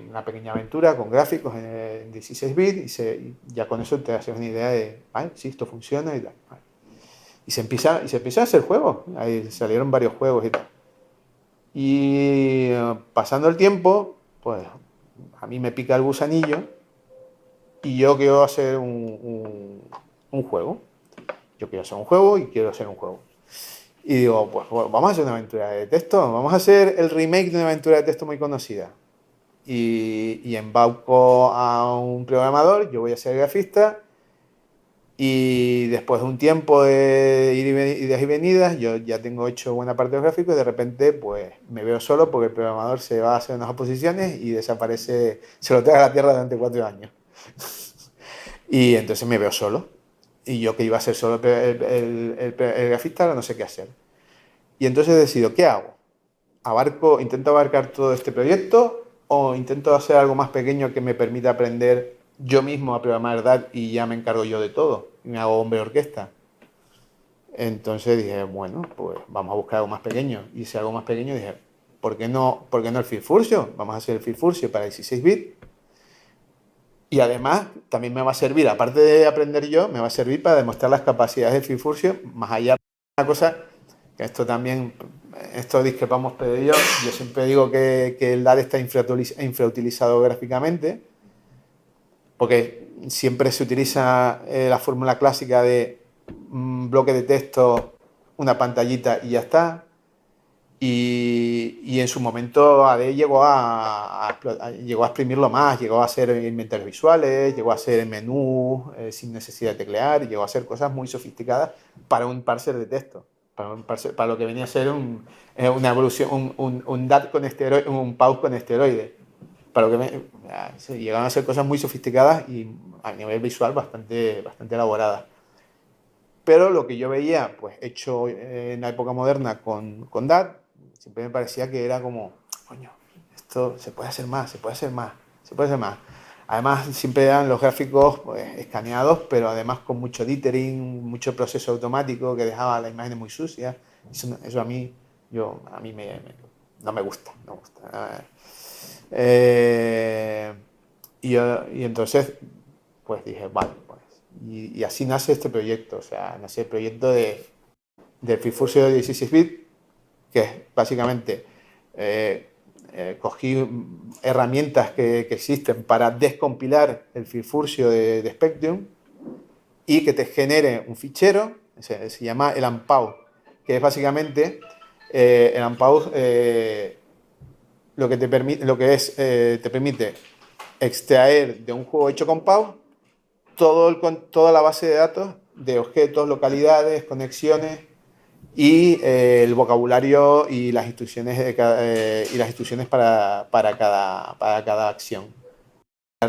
una pequeña aventura con gráficos en 16 bits y ya con eso te haces una idea de, ¿vale? Sí, esto funciona y tal. ¿Vale? Y se empieza a hacer juegos. Ahí salieron varios juegos y tal. Y pasando el tiempo, pues a mí me pica el gusanillo y yo quiero hacer un juego. Yo quiero hacer un juego y quiero hacer un juego. Y digo, pues vamos a hacer una aventura de texto. Vamos a hacer el remake de una aventura de texto muy conocida. Y embauco a un programador, yo voy a ser grafista. Y después de un tiempo de idas y venidas, yo ya tengo hecho buena parte de los gráficos y de repente pues me veo solo porque el programador se va a hacer unas oposiciones y desaparece, se lo trae a la tierra durante 4 años. Y entonces me veo solo. Y yo que iba a ser solo el grafista, ahora no sé qué hacer. Y entonces decido, ¿qué hago? ¿Intento abarcar todo este proyecto o intento hacer algo más pequeño que me permita aprender yo mismo a programar DAT y ya me encargo yo de todo? Y me hago hombre orquesta. Entonces dije, bueno, pues vamos a buscar algo más pequeño. Y hice algo más pequeño y dije, por qué no el Filfurcio? Vamos a hacer el Filfurcio para 16 bits. Y además también me va a servir, aparte de aprender yo, me va a servir para demostrar las capacidades del Filfurcio, más allá de una cosa, que esto discrepamos Pedro y yo siempre digo que el DAT está infrautilizado gráficamente, porque siempre se utiliza la fórmula clásica de bloque de texto, una pantallita y ya está. Y en su momento AD llegó a exprimirlo más, llegó a hacer inventarios visuales, llegó a hacer menús sin necesidad de teclear, llegó a hacer cosas muy sofisticadas para un parser de texto, para lo que venía a ser una evolución, un DAT con esteroide, un PAUS con esteroide. Llegaron a ser cosas muy sofisticadas y a nivel visual bastante elaboradas. Pero lo que yo veía, pues hecho en la época moderna con DAT, siempre me parecía que era como, coño, esto se puede hacer más, se puede hacer más, se puede hacer más. Además, siempre eran los gráficos pues, escaneados, pero además con mucho dithering, mucho proceso automático que dejaba las imágenes muy sucias. Eso a mí, no me gusta. No me gusta. Y entonces, pues dije, vale, pues. Y así nace este proyecto, o sea, nace el proyecto del Filfurcio de 16 bits, que es básicamente cogí herramientas que existen para descompilar el Filfurcio de Spectrum y que te genere un fichero, se llama el AMPAU, que es básicamente el AMPAU te permite extraer de un juego hecho con PAU toda la base de datos de objetos, localidades, conexiones y el vocabulario y las instrucciones, para cada acción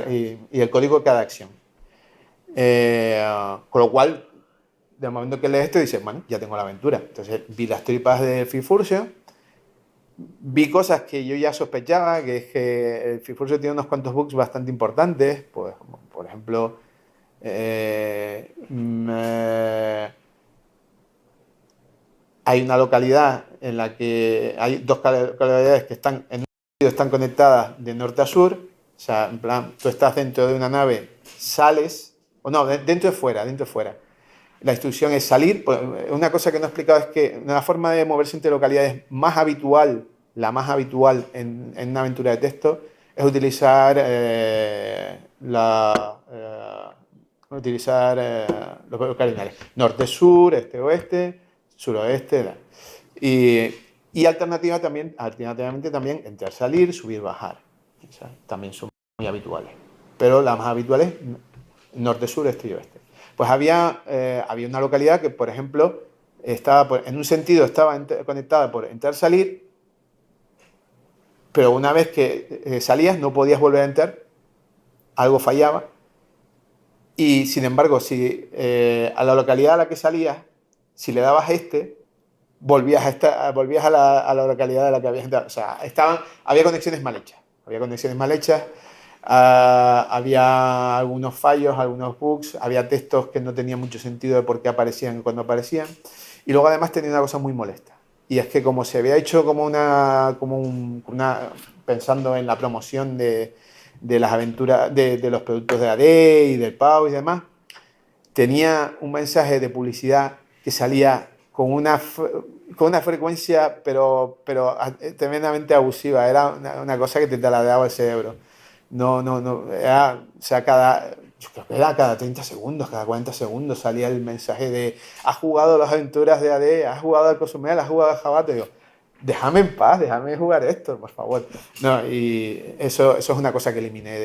y el código de cada acción. Con lo cual, del momento que lees esto, dices, bueno, ya tengo la aventura. Entonces vi las tripas de Filfurcio, vi cosas que yo ya sospechaba, que es que el Filfurcio tiene unos cuantos bugs bastante importantes, pues, por ejemplo, hay una localidad en la que hay dos localidades que están en un sitio, están conectadas de norte a sur, o sea, en plan, tú estás dentro de una nave, sales, o no, dentro y fuera, dentro y fuera. La instrucción es salir. Una cosa que no he explicado es que una forma de moverse entre localidades más habitual, la más habitual en una aventura de texto, es utilizar los cardinales. Norte-sur, este-oeste, suroeste. Y alternativamente también entrar, salir, subir, bajar. Esas también son muy habituales. Pero las más habituales, norte, sur, este y oeste. Pues había una localidad que, por ejemplo, en un sentido estaba conectada por entrar, salir, pero una vez que salías no podías volver a entrar, algo fallaba. Y sin embargo, si a la localidad a la que salías, si le dabas volvías a la localidad de la que habías entrado. O sea, había conexiones mal hechas. Había conexiones mal hechas, había algunos fallos, algunos bugs, había textos que no tenían mucho sentido de por qué aparecían cuando aparecían. Y luego además tenía una cosa muy molesta. Y es que como se había hecho pensando en la promoción de las aventuras, de los productos de AD y del PAU y demás, tenía un mensaje de publicidad que salía con una frecuencia, pero tremendamente abusiva. Era una cosa que te taladraba el cerebro. No. O sea, yo creo que era cada 30 segundos, cada 40 segundos salía el mensaje de has jugado las aventuras de AD, has jugado al Cozumel, has jugado al Jabato. Digo, déjame en paz, déjame jugar esto, por favor. No, y eso es una cosa que eliminé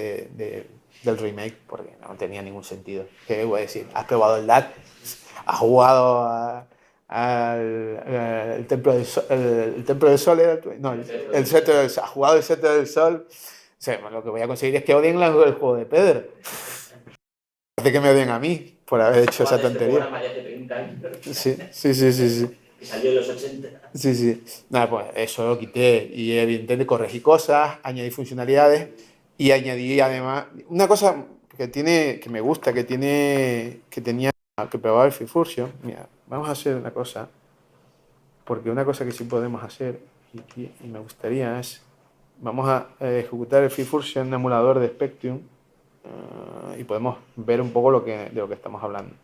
del remake porque no tenía ningún sentido. ¿Qué voy a decir? ¿Has probado el DAT? ¿Has jugado el Templo del Sol? El Templo del Sol era no, el Cetro del Sol. ¿Has jugado el Cetro del Sol? O sea, lo que voy a conseguir es que odien el juego de Pedro. Parece que me odien a mí por haber hecho esa tontería. Sí. Que salió en los 80. Sí. Nada, pues eso lo quité y evidentemente corregí cosas, añadí funcionalidades y añadí además una cosa que me gusta, que tenía que probar el Fifursion. Mira, vamos a hacer una cosa, porque una cosa que sí podemos hacer y me gustaría es, vamos a ejecutar el Fifursion en emulador de Spectrum y podemos ver un poco de lo que estamos hablando.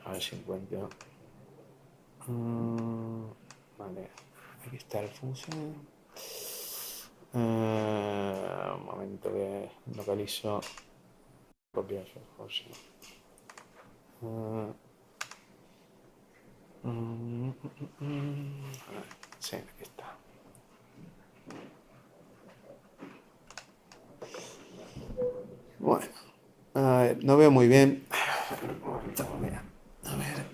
A ver si encuentro. Vale, aquí está el Fusion. Un momento que localizo. Copiar el Fusion. Sí, aquí está. Bueno, a ver, no veo muy bien. Mira, a ver.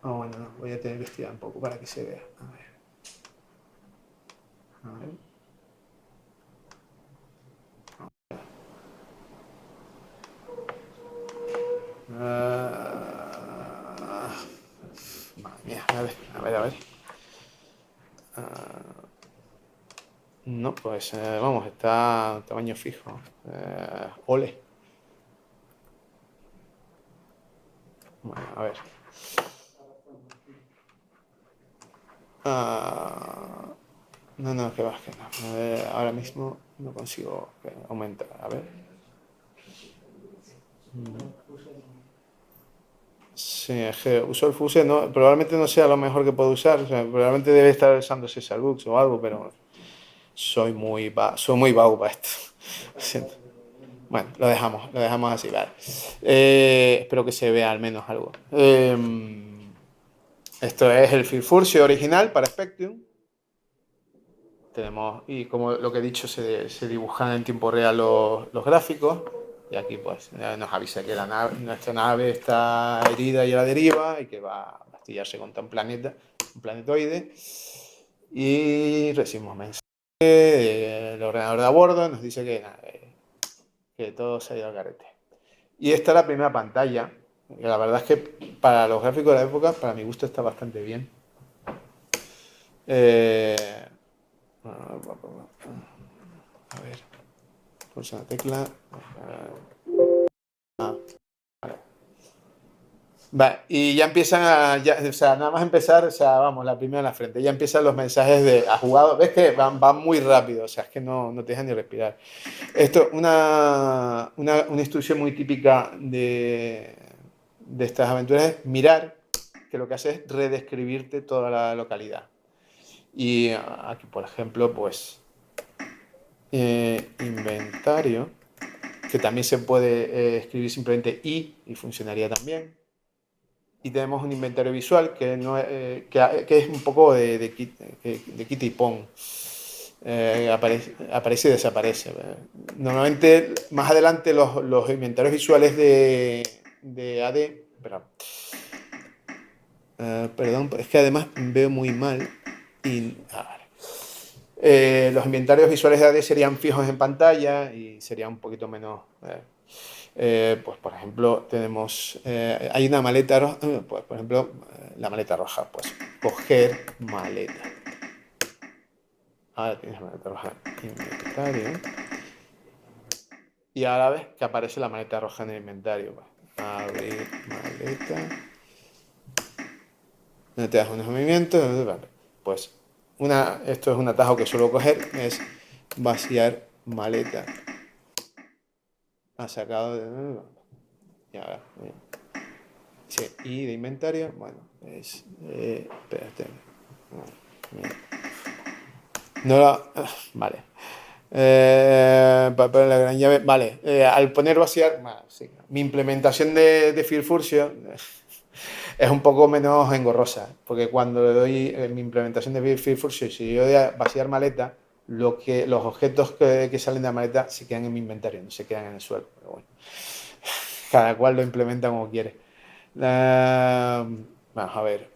Bueno, no, voy a tener que estirar un poco para que se vea. A ver. Madre mía, a ver. No, pues vamos, está en tamaño fijo. Ole. Bueno, a ver. No, que va, que no. A ver, ahora mismo no consigo aumentar. A ver. Sí, es que uso el Fuse, no, probablemente no sea lo mejor que puedo usar. O sea, probablemente debe estar usando Cesarbooks o algo, pero soy muy vago para esto. Lo siento. Bueno, lo dejamos así, vale. Espero que se vea al menos algo. Esto es el Fifurcio original para Spectrum. Y como lo que he dicho, se dibujan en tiempo real los gráficos. Y aquí pues nos avisa que nuestra nave está herida y a la deriva y que va a astillarse contra un planetoide. Y recibimos mensaje del ordenador de a bordo, nos dice que todo se ha ido al garete. Y esta es la primera pantalla. La verdad es que para los gráficos de la época, para mi gusto, está bastante bien. A ver, pulsa la tecla. Vale, y ya empiezan o sea, nada más empezar, o sea, vamos, la primera en la frente, ya empiezan los mensajes de ha jugado, ves que van muy rápido, o sea, es que no te dejan ni respirar. Esto, una instrucción muy típica de estas aventuras es mirar, que lo que hace es redescribirte toda la localidad. Y aquí, por ejemplo, pues inventario. que también se puede escribir simplemente y funcionaría también. Y tenemos un inventario visual que, no, que es un poco de quita y pon. Aparece y desaparece. Normalmente, más adelante, los inventarios visuales de AD. Perdón, es que además veo muy mal. Y, los inventarios visuales de AD serían fijos en pantalla y sería un poquito menos. Pues por ejemplo, tenemos. Hay una maleta roja. Pues, por ejemplo, la maleta roja. Pues coger maleta. Ahora tienes maleta roja inventario. Y ahora ves que aparece la maleta roja en el inventario. Pues, abrir maleta. No te das unos movimientos. Vale. Pues esto es un atajo que suelo coger. Es vaciar maleta. Ha sacado de. Y ahora. Sí, y de inventario. Bueno, es. Espérate. No lo. Vale. Papel la gran llave. Vale. Al poner vaciar. Sí. Mi implementación de Firfurcio es un poco menos engorrosa. Porque cuando le doy mi implementación de Firfurcio, si yo doy a vaciar maleta, los objetos que salen de la maleta se quedan en mi inventario, no se quedan en el suelo. Pero bueno, cada cual lo implementa como quiere. Vamos a ver.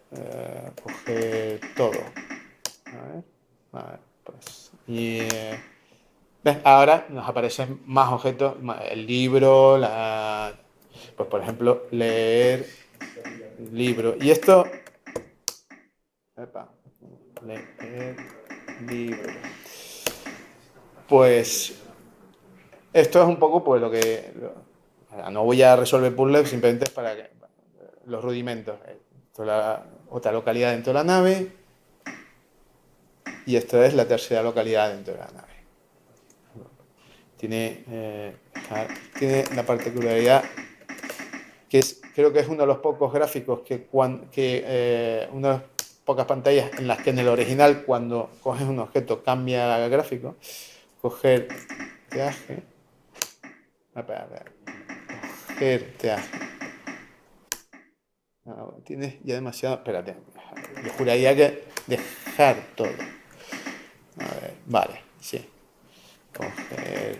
Coger todo. A ver, pues. Y ¿ves? Ahora nos aparecen más objetos. El libro, pues por ejemplo, leer libro. Y esto. Epa, leer libro. Pues esto es un poco pues lo que. No voy a resolver puzzles, simplemente es para los rudimentos. Esto es otra localidad dentro de la nave. Y esta es la tercera localidad dentro de la nave. Tiene la particularidad que creo que es uno de los pocos gráficos una de las pocas pantallas en las que en el original cuando coges un objeto cambia el gráfico. Coger teaje. Coger teaje. Tienes ya demasiado. Espérate. Yo juraría que dejar todo. A ver, vale, sí. Coger.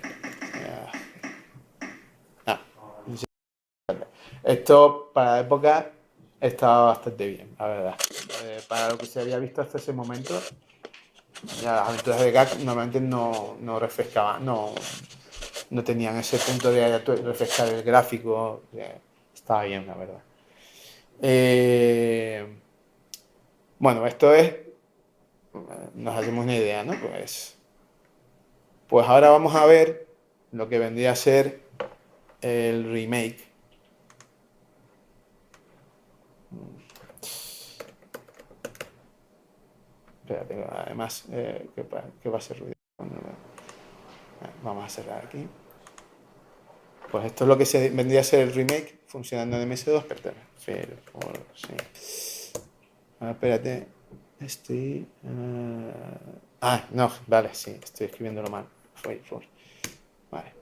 Esto para la época estaba bastante bien, la verdad. Para lo que se había visto hasta ese momento, ya las aventuras de Gag normalmente no refrescaban, no tenían ese punto de refrescar el gráfico. Estaba bien, la verdad. Bueno, esto es. Nos hacemos una idea, ¿no? Pues ahora vamos a ver lo que vendría a ser el remake. Espérate, además, ¿qué va a ser ruido? Vamos a cerrar aquí. Pues esto es lo que vendría a ser el remake funcionando en MS2. Pero, sí. Espérate. Estoy. No, vale, sí, estoy escribiéndolo mal. Vale.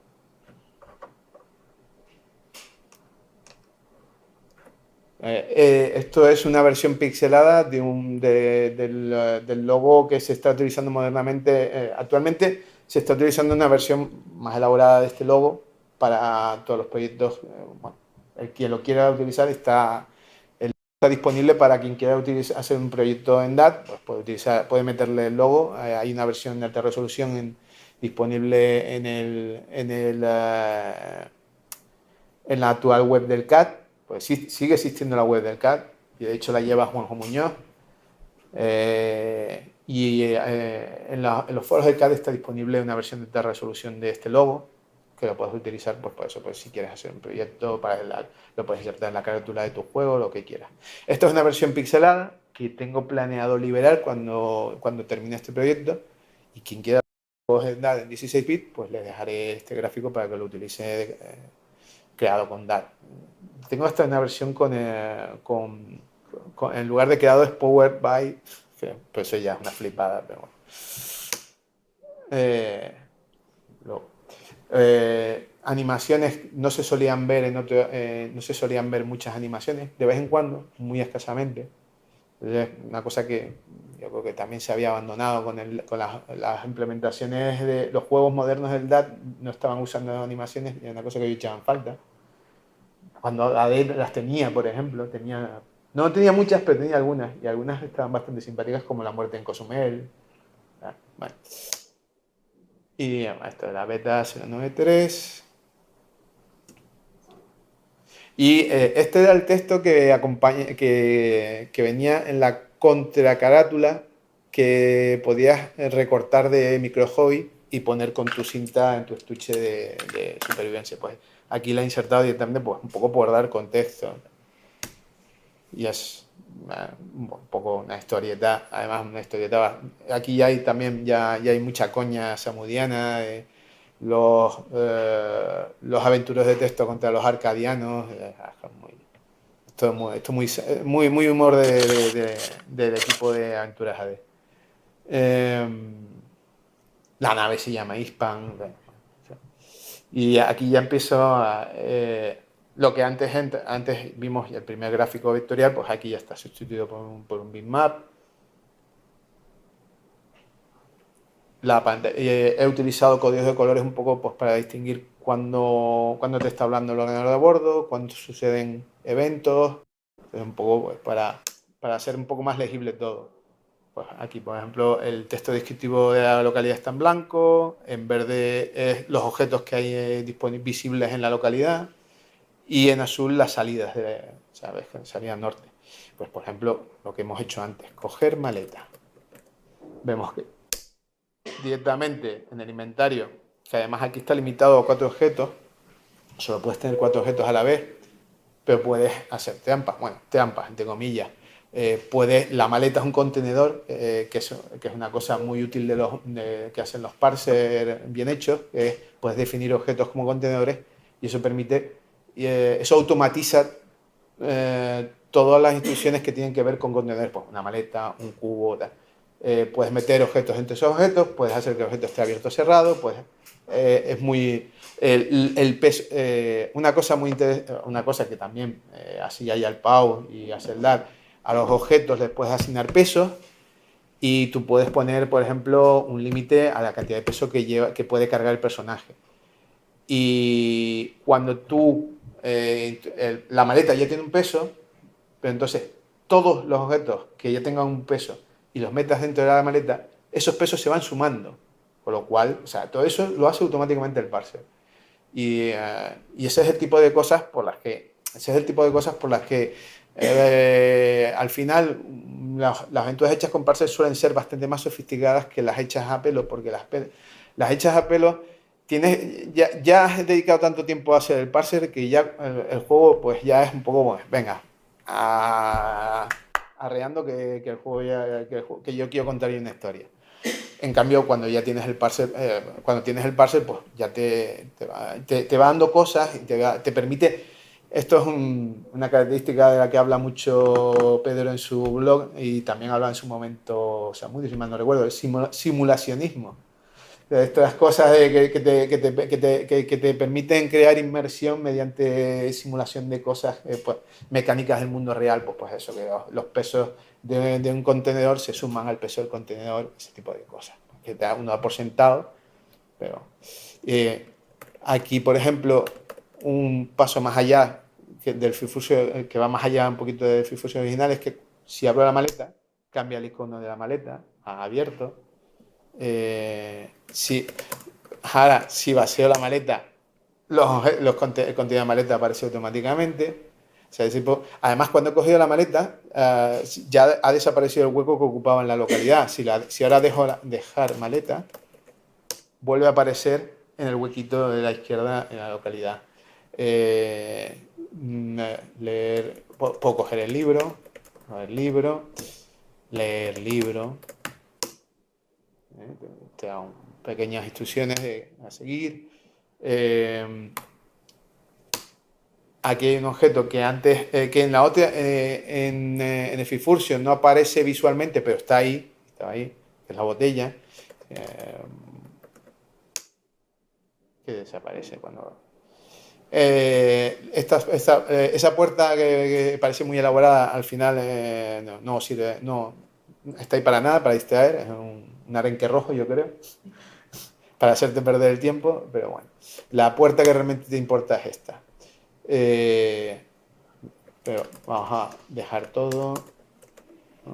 Esto es una versión pixelada del logo que se está utilizando modernamente. Actualmente se está utilizando una versión más elaborada de este logo para todos los proyectos. Bueno, el quien lo quiera utilizar está disponible para quien quiera hacer un proyecto en DAT, pues puede meterle el logo. Hay una versión de alta resolución disponible en la actual web del CAD. Pues sí, sigue existiendo la web del CAD, y de hecho la lleva Juanjo Muñoz. En los foros del CAD está disponible una versión de alta resolución de este logo, que lo puedes utilizar pues por eso, pues si quieres hacer un proyecto lo puedes insertar en la carátula de tu juego, lo que quieras. Esto es una versión pixelada que tengo planeado liberar cuando termine este proyecto, y quien quiera en 16 bits, pues le dejaré este gráfico para que lo utilice creado con DAT. Tengo hasta una versión en lugar de creado es Powered by, pues eso ya es una flipada, pero bueno. animaciones no se solían ver no se solían ver muchas animaciones, de vez en cuando, muy escasamente. Es una cosa que yo creo que también se había abandonado con las implementaciones de los juegos modernos del DAT, no estaban usando animaciones, y es una cosa que yo echaba en falta. Cuando AD las tenía, por ejemplo, no tenía muchas, pero tenía algunas, y algunas estaban bastante simpáticas, como la muerte en Cozumel. Bueno. Y esto es la beta 093. Y este era el texto que venía en la contracarátula que podías recortar de microhobby y poner con tu cinta en tu estuche de supervivencia. Pues aquí la he insertado directamente, pues, un poco por dar contexto. Y es un poco una historieta, además una historieta. Aquí ya hay también ya hay mucha coña samudiana. Los aventuros de texto contra los arcadianos. Esto es muy humor del equipo de Aventuras AD. La nave se llama Hispan. Y aquí ya empezó lo que antes vimos el primer gráfico vectorial, pues aquí ya está sustituido por un bitmap. He utilizado códigos de colores un poco, pues, para distinguir cuando te está hablando el ordenador de a bordo, cuando suceden eventos, un poco, pues, para hacer un poco más legible todo. Pues aquí, por ejemplo, el texto descriptivo de la localidad está en blanco, en verde es los objetos que hay visibles en la localidad, y en azul las salidas, ¿sabes? Salida norte. Pues, por ejemplo, lo que hemos hecho antes, coger maleta. Vemos que directamente en el inventario, que además aquí está limitado a 4 objetos, solo puedes tener 4 objetos a la vez, pero puedes hacer trampas, bueno, trampas, entre comillas. La maleta es un contenedor, que es una cosa muy útil que hacen los parsers bien hechos, puedes definir objetos como contenedores, y eso automatiza todas las instrucciones que tienen que ver con contenedores, pues una maleta, un cubo, tal. Puedes meter objetos entre esos objetos, puedes hacer que el objeto esté abierto o cerrado, es muy... El peso, una cosa que también así hay al PAU y a Celdar, a los objetos les puedes asignar pesos, y tú puedes poner, por ejemplo, un límite a la cantidad de peso que puede cargar el personaje. Y cuando la maleta ya tiene un peso, pero entonces todos los objetos que ya tengan un peso y los metas dentro de la maleta, esos pesos se van sumando. Con lo cual, o sea, todo eso lo hace automáticamente el parser. Y ese es el tipo de cosas por las que al final las aventuras hechas con parser suelen ser bastante más sofisticadas que las hechas a pelo, porque las hechas a pelo ya has dedicado tanto tiempo a hacer el parser que ya el juego, pues, ya es un poco, pues, venga, arreando que el juego que yo quiero contar una historia. En cambio, cuando ya tienes el parser, pues ya te va dando cosas y te permite. Esto es una característica de la que habla mucho Pedro en su blog, y también habla en su momento, o sea, muy si mal no recuerdo, el simulacionismo. De estas cosas que te permiten crear inmersión mediante simulación de cosas, pues, mecánicas del mundo real, pues eso, que los pesos de un contenedor se suman al peso del contenedor, ese tipo de cosas, que uno da por sentado, pero aquí, por ejemplo, un paso más allá del Free Fusion, que va más allá un poquito del Free Fusion original, es que si abro la maleta, cambia el icono de la maleta a abierto. Ahora, si vacío la maleta, el contenido de la maleta aparece automáticamente. O sea, además, cuando he cogido la maleta, ya ha desaparecido el hueco que ocupaba en la localidad. Si ahora dejar maleta, vuelve a aparecer en el huequito de la izquierda en la localidad. Puedo coger el libro, leer libro. Te da pequeñas instrucciones a seguir. Aquí hay un objeto que antes, que en la otra, en el Free Fusion no aparece visualmente, pero está ahí, que es la botella, que desaparece cuando Esa puerta que parece muy elaborada, al final no sirve, no está ahí para nada, para distraer, es un arenque rojo, yo creo, para hacerte perder el tiempo, pero bueno. La puerta que realmente te importa es esta. Eh, pero vamos a dejar todo, ¿no?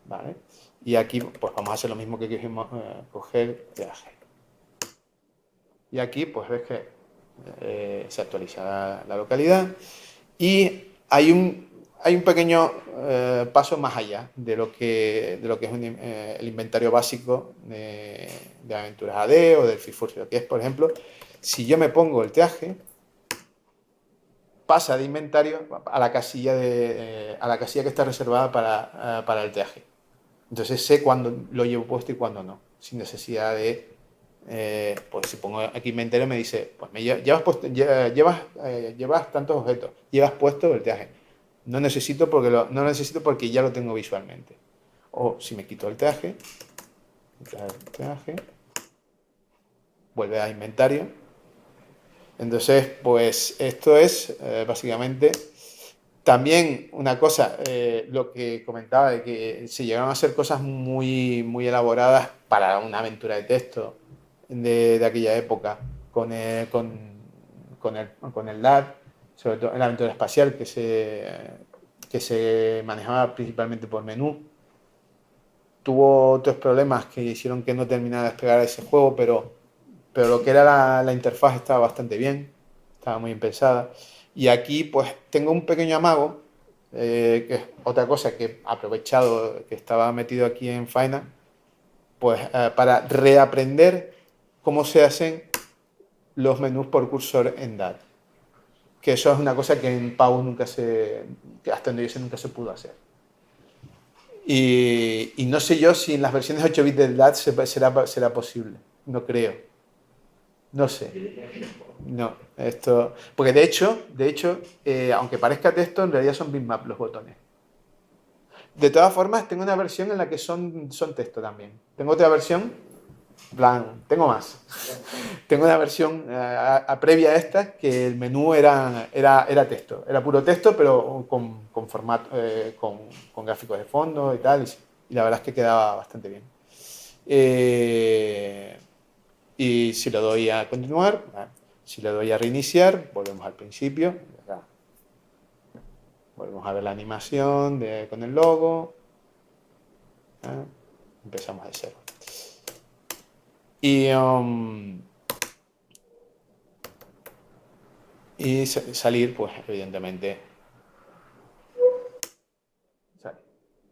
Vale. Y aquí pues vamos a hacer lo mismo que quisimos, coger peaje. Y aquí pues ves que se actualiza la localidad y hay un pequeño paso más allá de lo que es el inventario básico de Aventuras AD o del FreeForce, lo que es, por ejemplo, si yo me pongo el traje, pasa de inventario a la casilla, a la casilla que está reservada para el traje. Entonces sé cuándo lo llevo puesto y cuándo no, sin necesidad de pues si pongo aquí inventario me dice, pues llevas tantos objetos, llevas puesto el traje. No necesito no lo necesito porque ya lo tengo visualmente. O si me quito el traje, vuelve a inventario. Entonces, pues esto es básicamente también una cosa, lo que comentaba de que se llegaron a hacer cosas muy elaboradas para una aventura de texto de aquella época, con el LAD, sobre todo en la aventura espacial que se manejaba principalmente por menú. Tuvo otros problemas que hicieron que no terminara de despegar ese juego, pero lo que era la interfaz estaba bastante bien, estaba muy bien pensada. Y aquí pues tengo un pequeño amago, que es otra cosa que he aprovechado, que estaba metido aquí en Final, pues para reaprender cómo se hacen los menús por cursor en DAT. Que eso es una cosa que en PAU que hasta donde yo sé nunca se pudo hacer. Y no sé yo si en las versiones 8 bits del DAT será posible. No creo. No sé. No, esto. Porque de hecho, aunque parezca texto, en realidad son bitmap los botones. De todas formas, tengo una versión en la que son texto también. Tengo otra versión, plan, tengo más. Tengo una versión previa a esta que el menú era texto. Era puro texto, pero con formato, con gráficos de fondo y tal. Y la verdad es que quedaba bastante bien. Y si lo doy a continuar, si le doy a reiniciar, volvemos al principio. Volvemos a ver la animación con el logo. Empezamos de cero. Y, y salir, pues evidentemente,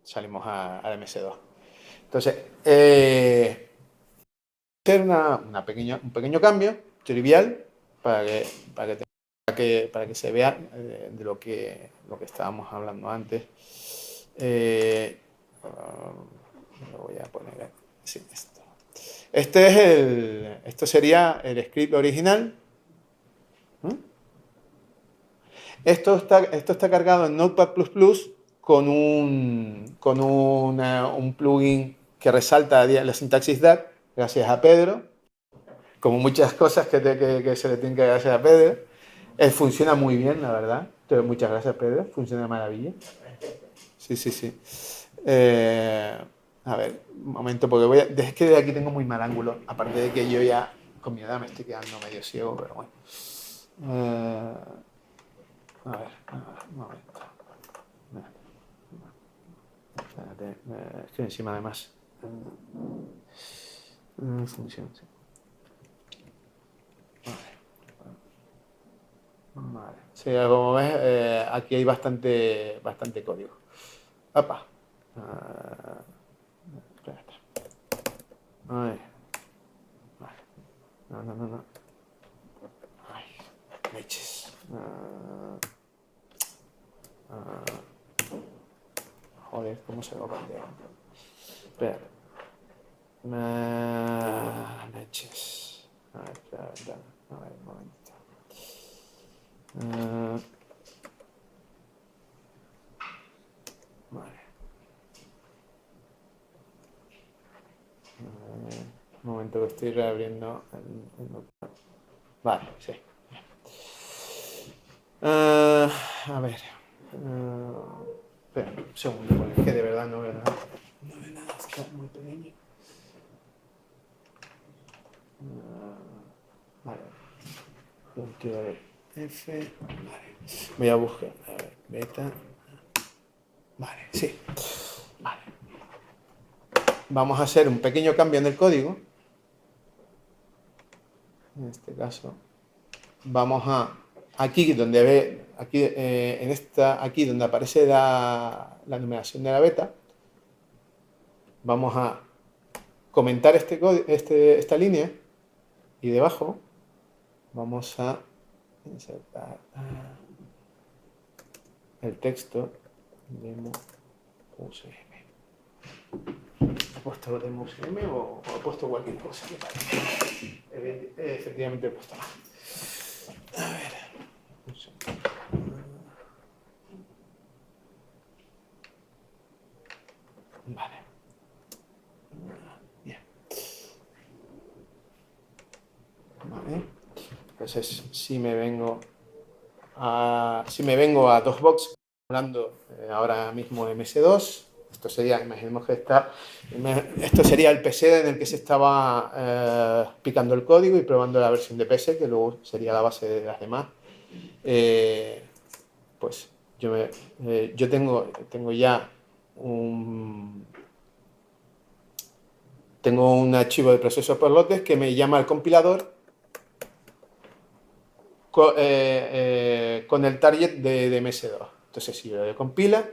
salimos al MS2. Entonces, hacer un pequeño cambio trivial para que se vea de lo que estábamos hablando antes. Lo voy a poner así, esto. Esto sería el script original. Esto está cargado en Notepad++ con un plugin que resalta la sintaxis DAT, gracias a Pedro, como muchas cosas que se le tienen que dar gracias a Pedro. Funciona muy bien, la verdad. Entonces, muchas gracias, Pedro. Funciona de maravilla. Sí, sí, sí. A ver, un momento, porque es que de aquí tengo muy mal ángulo. Aparte de que yo ya con mi edad me estoy quedando medio ciego, pero bueno. A ver, un momento. Espérate, estoy encima además. Función, sí. Vale. Sí, como ves, aquí hay bastante código. Opa. Espérate. Ay. Vale. No. Ay, leches. Joder, ¿cómo se lo cambia? Espérate. Leches. A ver, espérate. A ver, un momento. Vale. Un momento que estoy reabriendo el Vale, sí. A ver. Espera, un segundo, porque es que de verdad no veo nada. No veo nada, está muy pequeño. Vale. Control F. Vale. Voy a buscar. A ver, beta. Vale, sí. Vale. Vamos a hacer un pequeño cambio en el código. En este caso, vamos a aquí donde ve aquí en esta aquí donde aparece la numeración de la beta, vamos a comentar esta línea y debajo vamos a insertar el texto demo UCM. ¿He puesto demo UCM o he puesto cualquier cosa? Efectivamente he puesto nada. A ver. Vale. Bien. Vale. Entonces, si me vengo a DOSBox, hablando ahora mismo de MS2, esto sería, imaginemos que esto sería el PC en el que se estaba picando el código y probando la versión de PC, que luego sería la base de las demás. Pues yo tengo ya tengo un archivo de proceso por lotes que me llama el compilador con el target de MS2. Entonces, si lo compila,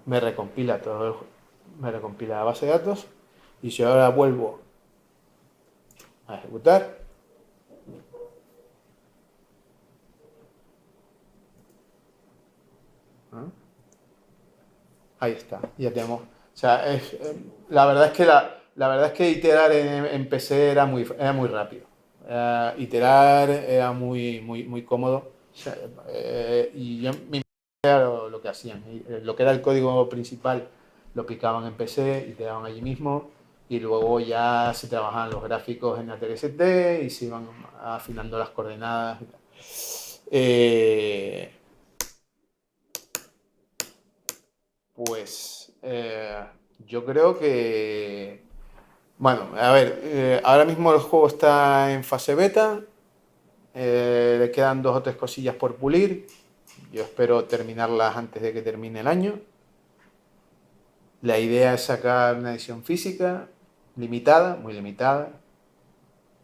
me recompila me recompila la base de datos. Y si ahora vuelvo a ejecutar, ahí está, ya tenemos. O sea, la verdad es que la verdad es que iterar en PC era muy rápido. Iterar era muy cómodo. O sea, y yo me era lo que hacían. Lo que era el código principal lo picaban en PC, iteraban allí mismo y luego ya se trabajaban los gráficos en ATST y se iban afinando las coordenadas. Eh, pues yo creo que, bueno, a ver, ahora mismo el juego está en fase beta, le quedan 2 o 3 cosillas por pulir, yo espero terminarlas antes de que termine el año. La idea es sacar una edición física limitada, muy limitada,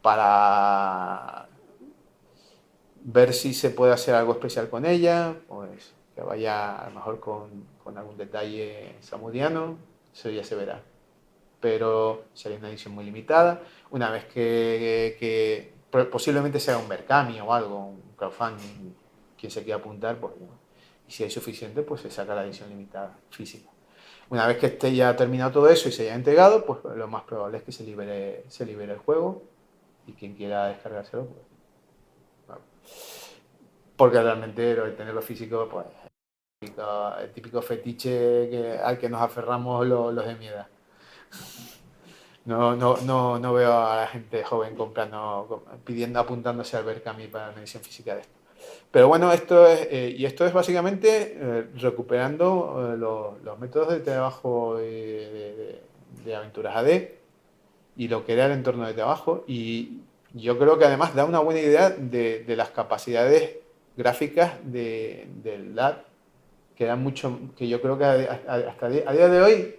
para ver si se puede hacer algo especial con ella, pues que vaya a lo mejor con algún detalle samudiano, eso ya se verá. Pero sería una edición muy limitada. Una vez que posiblemente sea un Berkami o algo, un crowdfunding, quien se quiera apuntar, pues, y si hay suficiente, pues se saca la edición limitada física. Una vez que esté ya terminado todo eso y se haya entregado, pues lo más probable es que se libere el juego y quien quiera descargárselo, pues, bueno, porque realmente lo de tenerlo físico, pues el típico fetiche al que nos aferramos los de mi edad. No veo a la gente joven apuntándose al Berkami para una edición física de esto. Pero bueno, esto es básicamente recuperando los métodos de trabajo de Aventuras AD y lo que era el entorno de trabajo. Y yo creo que además da una buena idea de las capacidades gráficas del lab, que eran mucho, que yo creo que hasta a día de hoy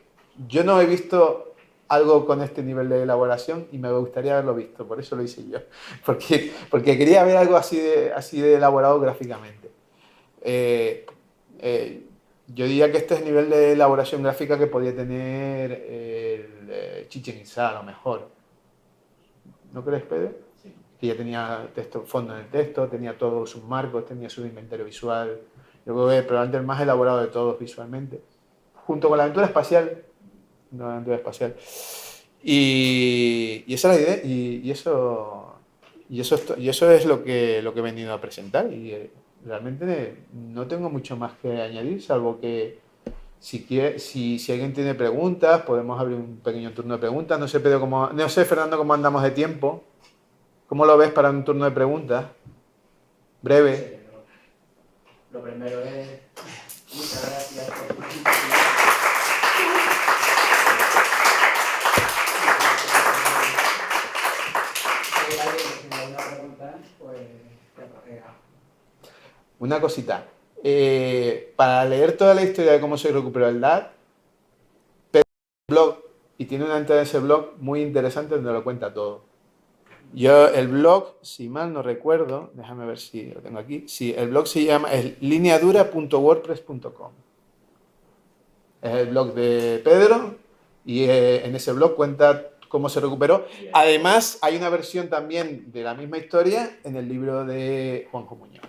yo no he visto algo con este nivel de elaboración y me gustaría haberlo visto, por eso lo hice yo, porque quería ver algo así de elaborado gráficamente. Eh, eh, yo diría que este es el nivel de elaboración gráfica que podía tener el Chichen Itza a lo mejor. ¿No crees, Pedro? Sí. Que ya tenía fondo en el texto, tenía todos sus marcos, tenía su inventario visual. Yo creo que probablemente el más elaborado de todos visualmente. Junto con la aventura espacial. Una aventura espacial. Y esa es la idea. Y eso es lo que he venido a presentar. Y realmente no tengo mucho más que añadir, salvo que si alguien tiene preguntas, podemos abrir un pequeño turno de preguntas. No sé, Pedro, no sé, Fernando, cómo andamos de tiempo. ¿Cómo lo ves para un turno de preguntas? Breve. Sí, lo primero es, muchas gracias por tu Si alguien tiene alguna pregunta, pues que proceda. Una cosita. Para leer toda la historia de cómo se recuperó el DAT, blog, y tiene una entrada en ese blog muy interesante donde lo cuenta todo. Yo, el blog, si mal no recuerdo, déjame ver si lo tengo aquí. Sí, el blog se llama es lineadura.wordpress.com. Es el blog de Pedro y en ese blog cuenta cómo se recuperó. Además, hay una versión también de la misma historia en el libro de Juanjo Muñoz.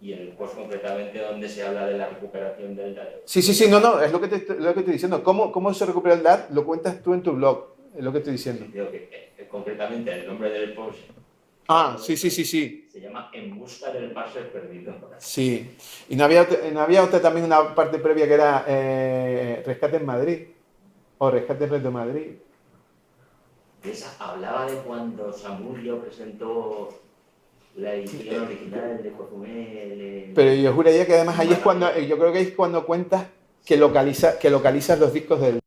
Y el post concretamente donde se habla de la recuperación del dato. Sí, no, es lo que estoy diciendo. ¿Cómo se recupera el DAT? Lo cuentas tú en tu blog, es lo que estoy diciendo. Digo que concretamente el nombre del post. Sí. Se llama En busca del parser perdido. Sí. Y no había otra también una parte previa que era Rescate en Madrid. O Rescate en Reto Madrid. Esa hablaba de cuando Samudio presentó la edición original de Cozumel. Pero yo juraría que además ahí es cuando, yo creo que es cuando cuentas que localizas los discos del...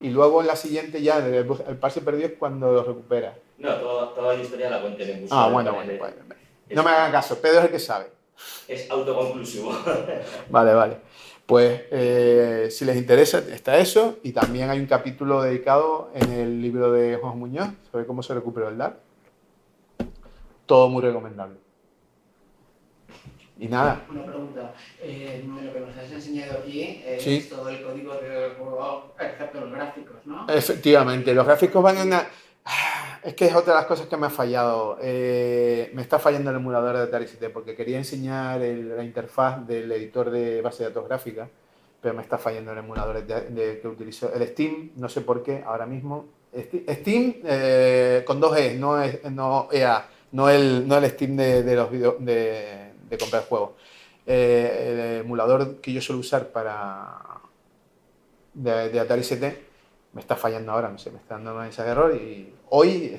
Y luego en la siguiente ya, el parse perdido es cuando los recuperas. No, toda la historia la cuenta en busca. Bueno. No me hagan caso, Pedro es el que sabe. Es autoconclusivo. Vale. Pues si les interesa está eso y también hay un capítulo dedicado en el libro de Juan Muñoz sobre cómo se recuperó el DAT. Todo muy recomendable. Y nada. Una pregunta. Lo que nos has enseñado aquí es Sí. todo el código del juego, excepto los gráficos, ¿no? Efectivamente, los gráficos van en una... Es que es otra de las cosas que me ha fallado. Me está fallando el emulador de Atari ST porque quería enseñar la interfaz del editor de base de datos gráfica, pero me está fallando el emulador que utilizo. El Steam, no sé por qué, ahora mismo. Steam con dos E, no EA, no el Steam de los de comprar juegos. El emulador que yo suelo usar de Atari ST me está fallando ahora, no sé, me está dando un mensaje de error y hoy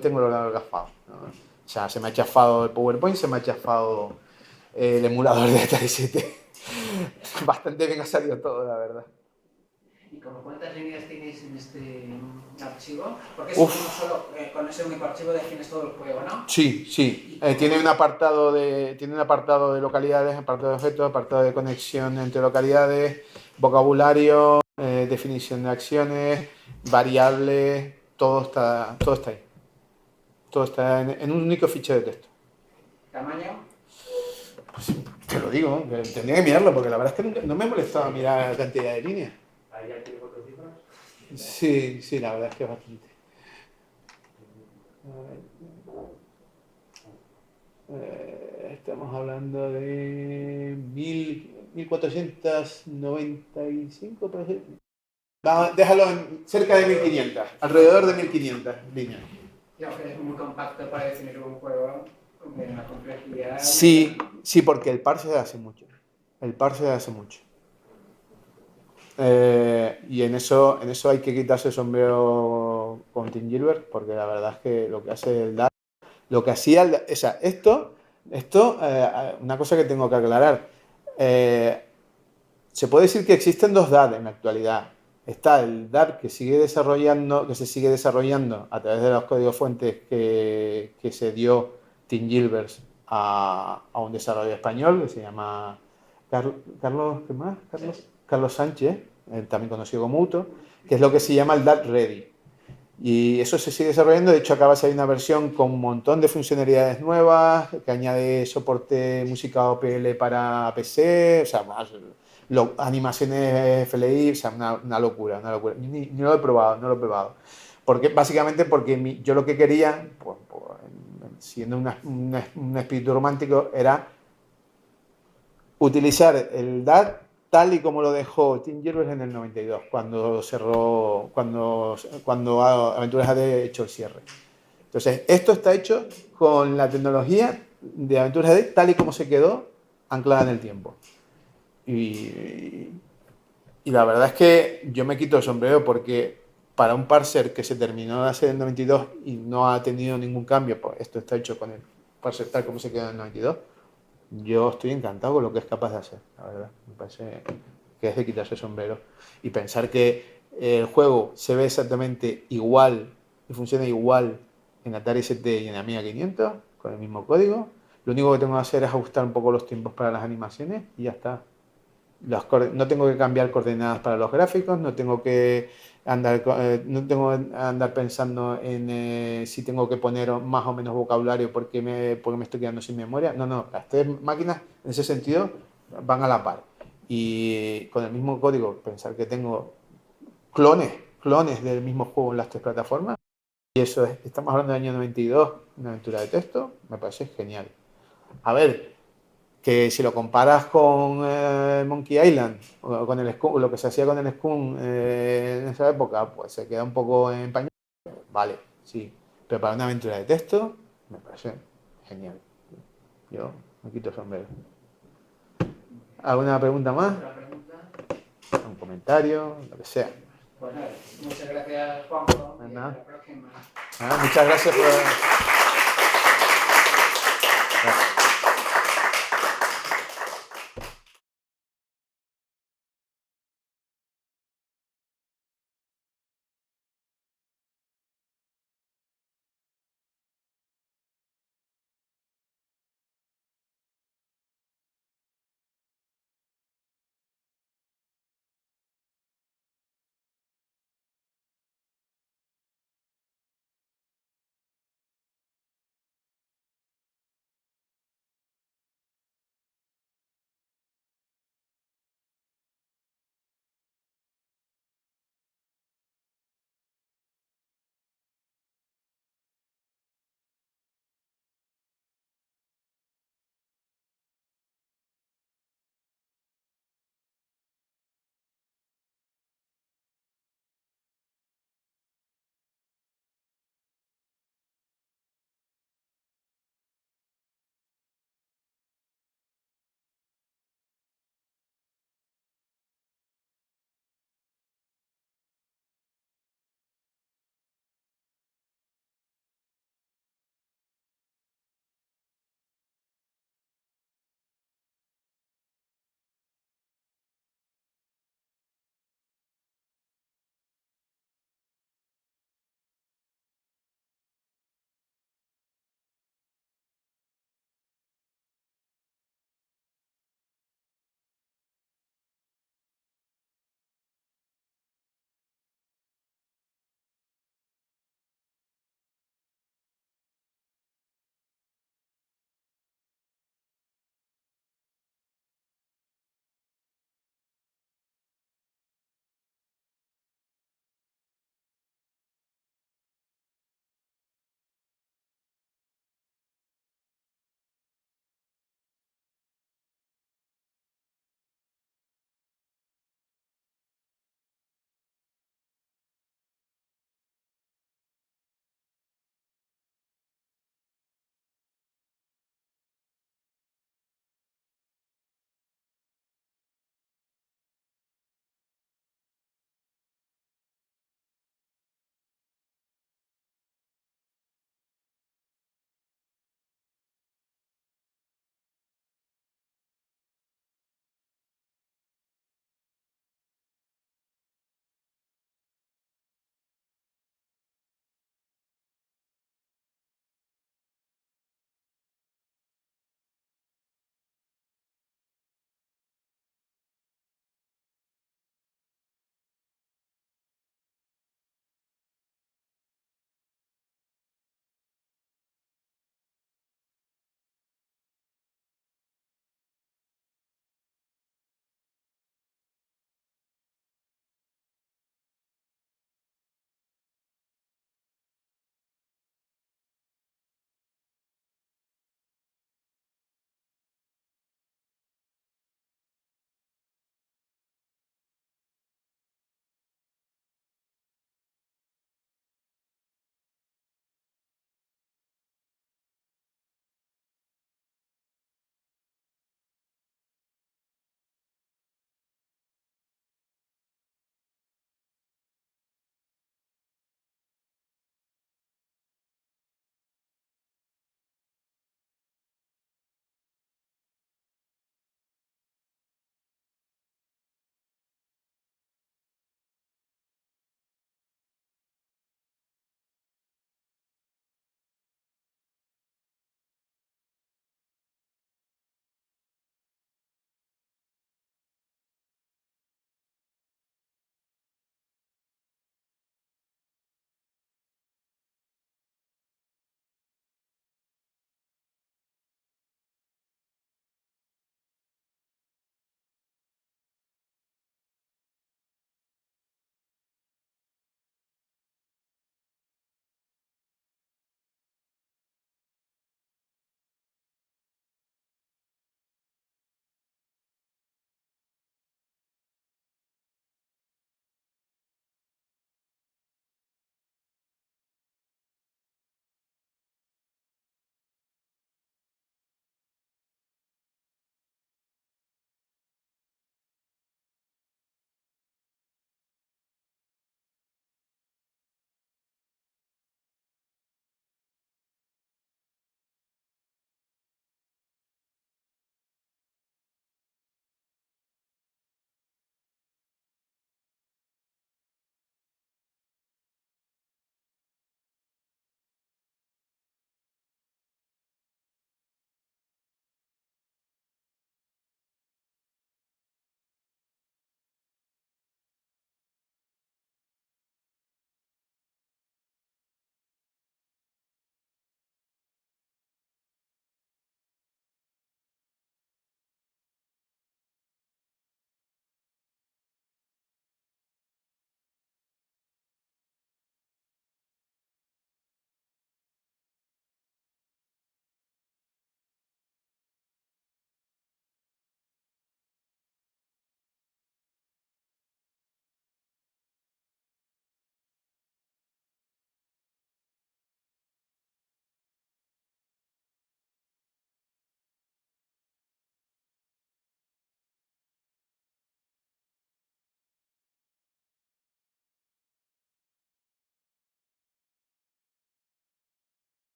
tengo el ordenador gafado, ¿no? O sea, se me ha chafado el PowerPoint, se me ha chafado el emulador de Atari ST. Bastante bien ha salido todo, la verdad. ¿Y como cuántas líneas tienes en este archivo? Porque es solo con ese único archivo defines todo el juego, ¿no? Sí. Tiene un apartado de localidades, apartado de objetos, apartado de conexión entre localidades, vocabulario, definición de acciones, variables, todo está ahí. Todo está en un único fichero de texto. ¿Tamaño? Pues te lo digo, tendría que mirarlo porque la verdad es que no me ha molestado mirar la cantidad de líneas. ¿Hay ya tiene 4 cifras? Sí, la verdad es que es bastante. Estamos hablando de 1495, por ejemplo. Déjalo cerca de 1500, alrededor de 1500 líneas. Creo que es muy compacto para definir un juego de una complejidad. Sí, porque el parse se hace mucho. Y en eso hay que quitarse el sombrero con Tim Gilbert, porque la verdad es que lo que hace el DAT, lo que hacía o sea, esto una cosa que tengo que aclarar. Se puede decir que existen dos DAT en la actualidad. Está el DAT que se sigue desarrollando a través de los códigos fuentes que se dio Tim Gilbert a un desarrollo español que se llama Carlos Sánchez, también conocido como Uto, que es lo que se llama el DAT Ready. Y eso se sigue desarrollando. De hecho, acaba de salir una versión con un montón de funcionalidades nuevas, que añade soporte música OPL para PC, o sea, animaciones FLI, o sea, una locura. Ni lo he probado, Básicamente porque yo lo que quería, siendo un espíritu romántico, era utilizar el DAT tal y como lo dejó Tim Gilbert en el 92, cuando Aventuras AD hecho el cierre. Entonces, esto está hecho con la tecnología de Aventuras AD tal y como se quedó anclada en el tiempo. Y la verdad es que yo me quito el sombrero porque para un parser que se terminó de hacer en 92 y no ha tenido ningún cambio, pues esto está hecho con el parser tal como se quedó en 92, yo estoy encantado con lo que es capaz de hacer, la verdad. Me parece que es de quitarse el sombrero. Y pensar que el juego se ve exactamente igual y funciona igual en Atari ST y en Amiga 500, con el mismo código. Lo único que tengo que hacer es ajustar un poco los tiempos para las animaciones y ya está. No tengo que cambiar coordenadas para los gráficos, no tengo que no tengo que andar pensando en si tengo que poner más o menos vocabulario porque me estoy quedando sin memoria. No, no, las tres máquinas en ese sentido van a la par. Y con el mismo código, pensar que tengo clones del mismo juego en las tres plataformas. Y eso es, estamos hablando del año 92, una aventura de texto, me parece genial. A ver, que si lo comparas con Monkey Island o con el Skun, lo que se hacía con el Skun en esa época, pues se queda un poco en pañal. Vale, sí. Pero para una aventura de texto, me parece genial. Yo me quito el sombrero. ¿Alguna pregunta más? ¿Otra pregunta? ¿Un comentario? Lo que sea. Pues nada, muchas gracias, Juanjo, y hasta Nada. la próxima. Muchas gracias por...